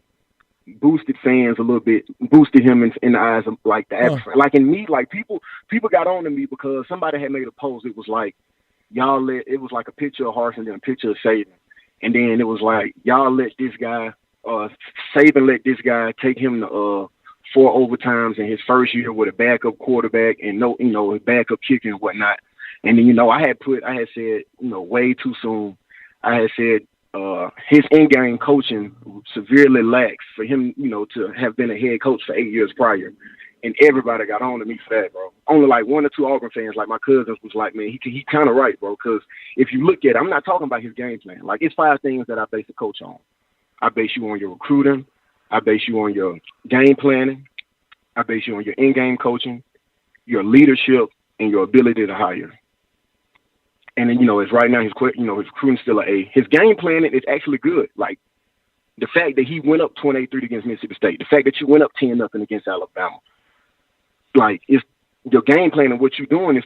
boosted fans a little bit, boosted him in the eyes of, like, the average fan. Like, in me, like, people got on to me because somebody had made a post. It was like, it was like a picture of Harsin and a picture of Saban. And then it was like, y'all let this guy, Saban let this guy take him to 4 overtimes in his first year with a backup quarterback and no backup kicker and whatnot. And then, I had said, way too soon. I had said his in-game coaching severely lacks for him, to have been a head coach for 8 years prior. And everybody got on to me for that, bro. Only like 1 or 2 Auburn fans, like my cousins, was like, man, he kind of right, bro. Because if you look at it, I'm not talking about his game plan. Like, it's 5 things that I base a coach on. I base you on your recruiting. I base you on your game planning. I base you on your in-game coaching, your leadership, and your ability to hire. And then, it's right now his recruiting's still an A. His game planning is actually good. Like, the fact that he went up 28-3 against Mississippi State, the fact that you went up 10-0 against Alabama, like it's your game plan and what you're doing is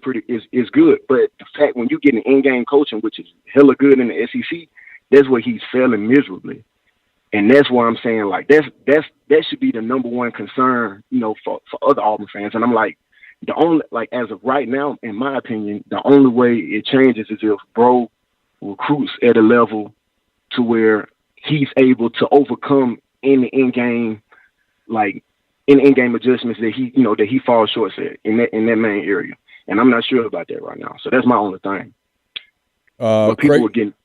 good. But the fact when you get an in-game coaching, which is hella good in the SEC, that's where he's failing miserably. And that's why I'm saying like that should be the number one concern, for other Auburn fans. And I'm like, the only as of right now, in my opinion, the only way it changes is if Bro recruits at a level to where he's able to overcome any in-game adjustments that he falls short at in that main area. And I'm not sure about that right now. So that's my only thing.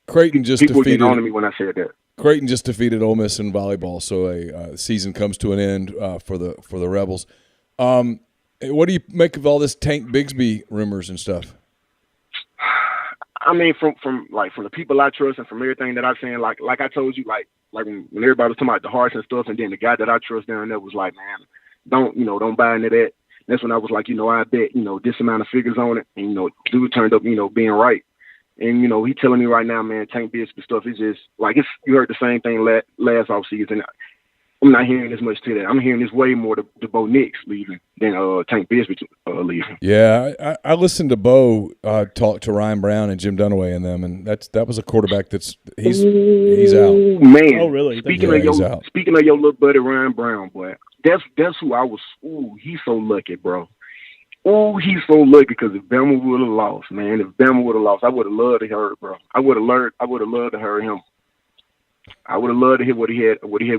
Creighton just people defeated on to me when I said that. Creighton just defeated Ole Miss in volleyball, so a season comes to an end for the Rebels. What do you make of all this Tank Bigsby rumors and stuff? I mean, from the people I trust and from everything that I've seen, like I told you, like when everybody was talking about the hearts and stuff, and then the guy that I trust down there was like, man, don't buy into that. That's when I was like, I bet, this amount of figures on it, and dude turned up, being right. And, he telling me right now, man, Tank Bigsby stuff is just like you heard the same thing last offseason. I'm not hearing as much to that. I'm hearing this way more to Bo Nix leaving than Tank Bigsby leaving. Yeah, I listened to Bo talk to Ryan Brown and Jim Dunaway and them, and that was a quarterback he's out. Man, oh really? Speaking of your little buddy Ryan Brown, boy, that's who I was. Ooh, he's so lucky, bro. Oh, he's so lucky because if Bama would have lost, man, I would have loved to hear it, bro. I would have loved to hear him. I would have loved to hear what he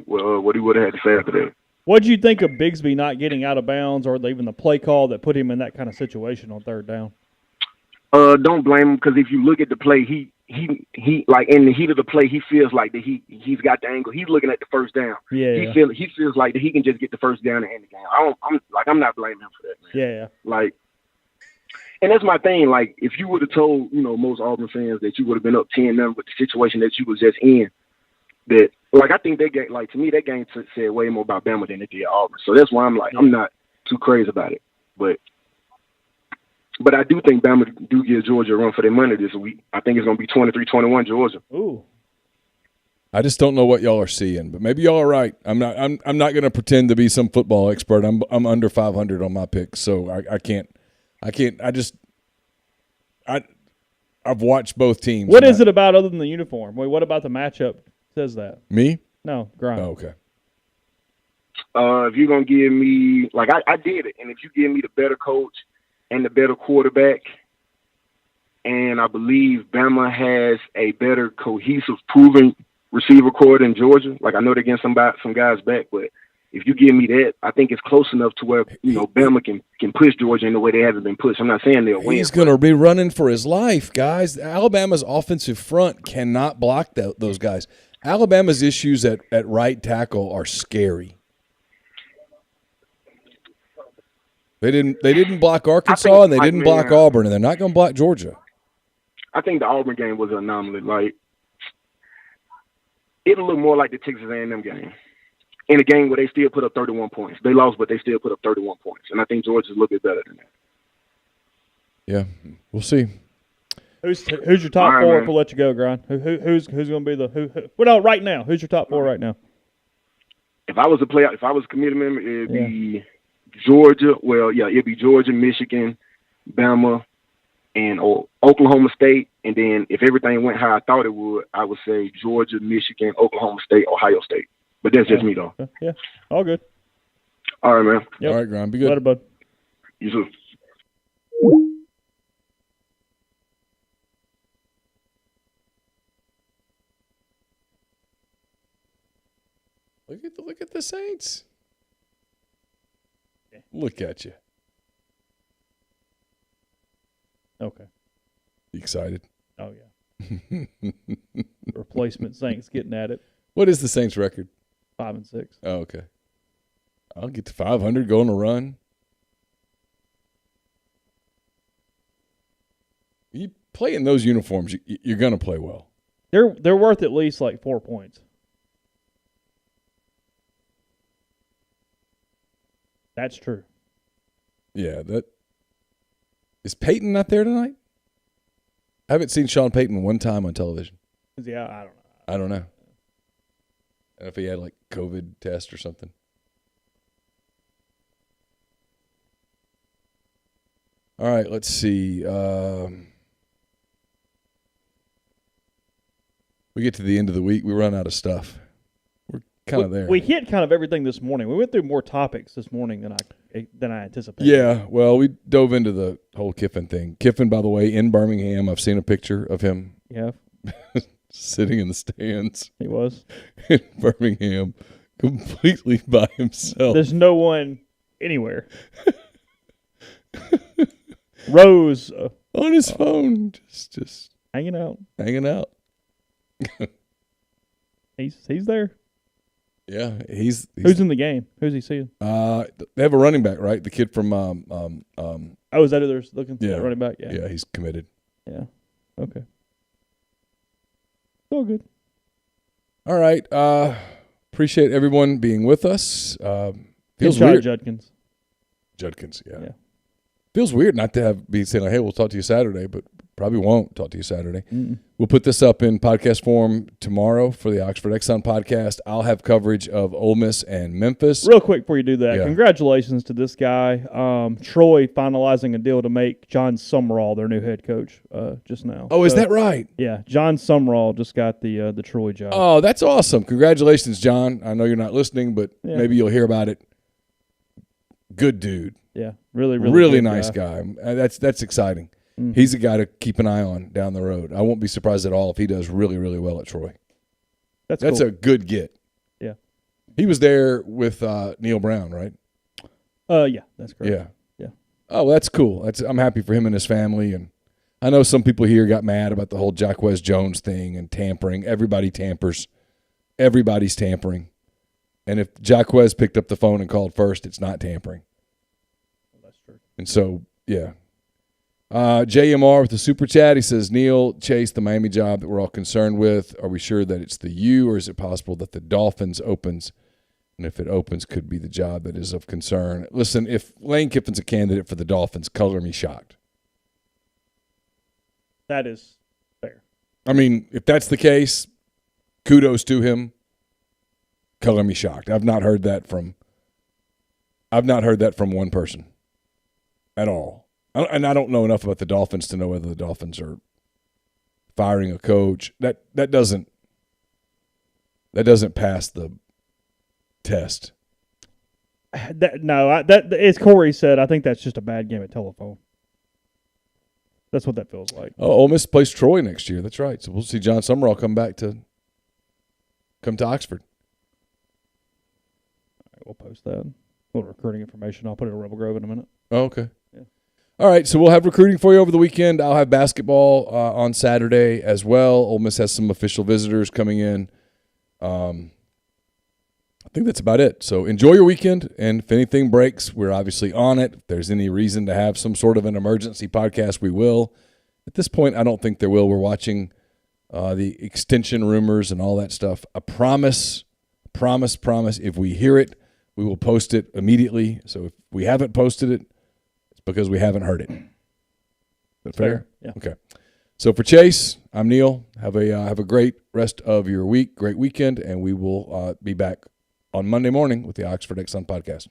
would have had to say after that. What did you think of Bigsby not getting out of bounds, or even the play call that put him in that kind of situation on third down? Don't blame him, because if you look at the play, he like in the heat of the play, he feels like that he's got the angle. He's looking at the first down. Yeah. He feels like that he can just get the first down and end the game. I'm not blaming him for that, man. Yeah. Like, and that's my thing. Like, if you would have told most Auburn fans that you would have been up 10-0 with the situation that you was just in, that I think that game, to me, that game said way more about Bama than it did Auburn. So that's why I'm like, I'm not too crazy about it, But I do think Bama do give Georgia a run for their money this week. I think it's going to be 23-21 Georgia. Ooh. I just don't know what y'all are seeing, but maybe y'all are right. I'm not going to pretend to be some football expert. I'm under 500 on my picks, so I've watched both teams. What is it about other than the uniform? Wait, what about the matchup says that? Me? No, Grind. Oh, okay. If you're going to give me, I did it, and if you give me the better coach and the better quarterback, and I believe Bama has a better cohesive, proven receiver core than Georgia. I know they're getting some guys back, but if you give me that, I think it's close enough to where Bama can push Georgia in the way they haven't been pushed. I'm not saying they'll win. He's going to be running for his life, guys. Alabama's offensive front cannot block those guys. Alabama's issues at right tackle are scary. They didn't block Arkansas, and they didn't block Auburn, and they're not going to block Georgia. I think the Auburn game was an anomaly. It'll look more like the Texas A&M game, in a game where they still put up 31 points. They lost, but they still put up 31 points, and I think Georgia's a little bit better than that. Yeah, we'll see. Who's your top four? We'll let you go, Grind. Who's going to be the Well, no, right now. Who's your top four right now? If I was a committee member, it'd be Georgia. Well, yeah, it'd be Georgia, Michigan, Bama, and Oklahoma State. And then if everything went how I thought it would, I would say Georgia, Michigan, Oklahoma State, Ohio State. But that's just me, though. Yeah, all good. All right, man. Yep. All right, Grind. Be good. Later, bud. You too. Look at the Saints. Look at you. Okay. You excited? Oh, yeah. Replacement Saints getting at it. What is the Saints' record? 5-6. Oh, okay. I'll get to 500, go on a run. You play in those uniforms, you're going to play well. They're worth at least 4 points. That's true. Yeah, is Peyton not there tonight? I haven't seen Sean Payton one time on television. Yeah, I don't know. I don't know. And if he had like COVID test or something. All right, let's see. We get to the end of the week, we run out of stuff. We're kind of there. We hit kind of everything this morning. We went through more topics this morning than I anticipated. Yeah, well, we dove into the whole Kiffin thing. Kiffin, by the way, in Birmingham, I've seen a picture of him. Yeah. Sitting in the stands. He was. In Birmingham, completely by himself. There's no one anywhere. Rose. On his phone, just hanging out. Hanging out. He's there. Yeah, he's who's in the game? Who's he seeing? They have a running back, right? The kid from Oh, is that who they're looking for? Yeah, Running back. Yeah. Yeah, he's committed. Yeah. Okay. All good. All right. Appreciate everyone being with us. Feels weird. Judkins, yeah. Feels weird not to be saying like, "Hey, we'll talk to you Saturday," but probably won't talk to you Saturday. We'll put this up in podcast form tomorrow for the Oxford Exxon podcast. I'll have coverage of Ole Miss and Memphis. Real quick before you do that, Yeah. Congratulations to this guy, Troy, finalizing a deal to make John Sumrall their new head coach just now. Oh, is that right? Yeah, John Sumrall just got the Troy job. Oh, that's awesome. Congratulations, John. I know you're not listening, but Yeah. maybe you'll hear about it. Good dude. Yeah, really good nice guy. That's exciting. He's a guy to keep an eye on down the road. I won't be surprised at all if he does really, really well at Troy. That's cool. a good get. Yeah. He was there with Neal Brown, right? Yeah, that's correct. Yeah. Yeah. Oh, well, that's cool. I'm happy for him and his family. And I know some people here got mad about the whole Jacquez Jones thing and tampering. Everybody tampers. Everybody's tampering. And if Jacquez picked up the phone and called first, it's not tampering. Well, that's true. And so, yeah. JMR with the super chat. He says, Neal, Chase, the Miami job that we're all concerned with. Are we sure that it's the U, or is it possible that the Dolphins opens? And if it opens, could be the job that is of concern. Listen, if Lane Kiffin's a candidate for the Dolphins, color me shocked. That is fair. I mean, if that's the case, kudos to him. Color me shocked. I've not heard that from one person at all. And I don't know enough about the Dolphins to know whether the Dolphins are firing a coach. That doesn't pass the test. As Corey said, I think that's just a bad game of telephone. That's what that feels like. Oh, Ole Miss plays Troy next year. That's right. So we'll see John Sumrall come to Oxford. All right, we'll post that. A little recruiting information. I'll put it in Rebel Grove in a minute. Oh, okay. Yeah. All right, so we'll have recruiting for you over the weekend. I'll have basketball on Saturday as well. Ole Miss has some official visitors coming in. I think that's about it. So enjoy your weekend, and if anything breaks, we're obviously on it. If there's any reason to have some sort of an emergency podcast, we will. At this point, I don't think there will. We're watching the extension rumors and all that stuff. I promise, if we hear it, we will post it immediately. So if we haven't posted it, because we haven't heard it. Is that fair? Yeah. Okay. So for Chase, I'm Neal. Have a great rest of your week, great weekend, and we will be back on Monday morning with the Oxford Exxon podcast.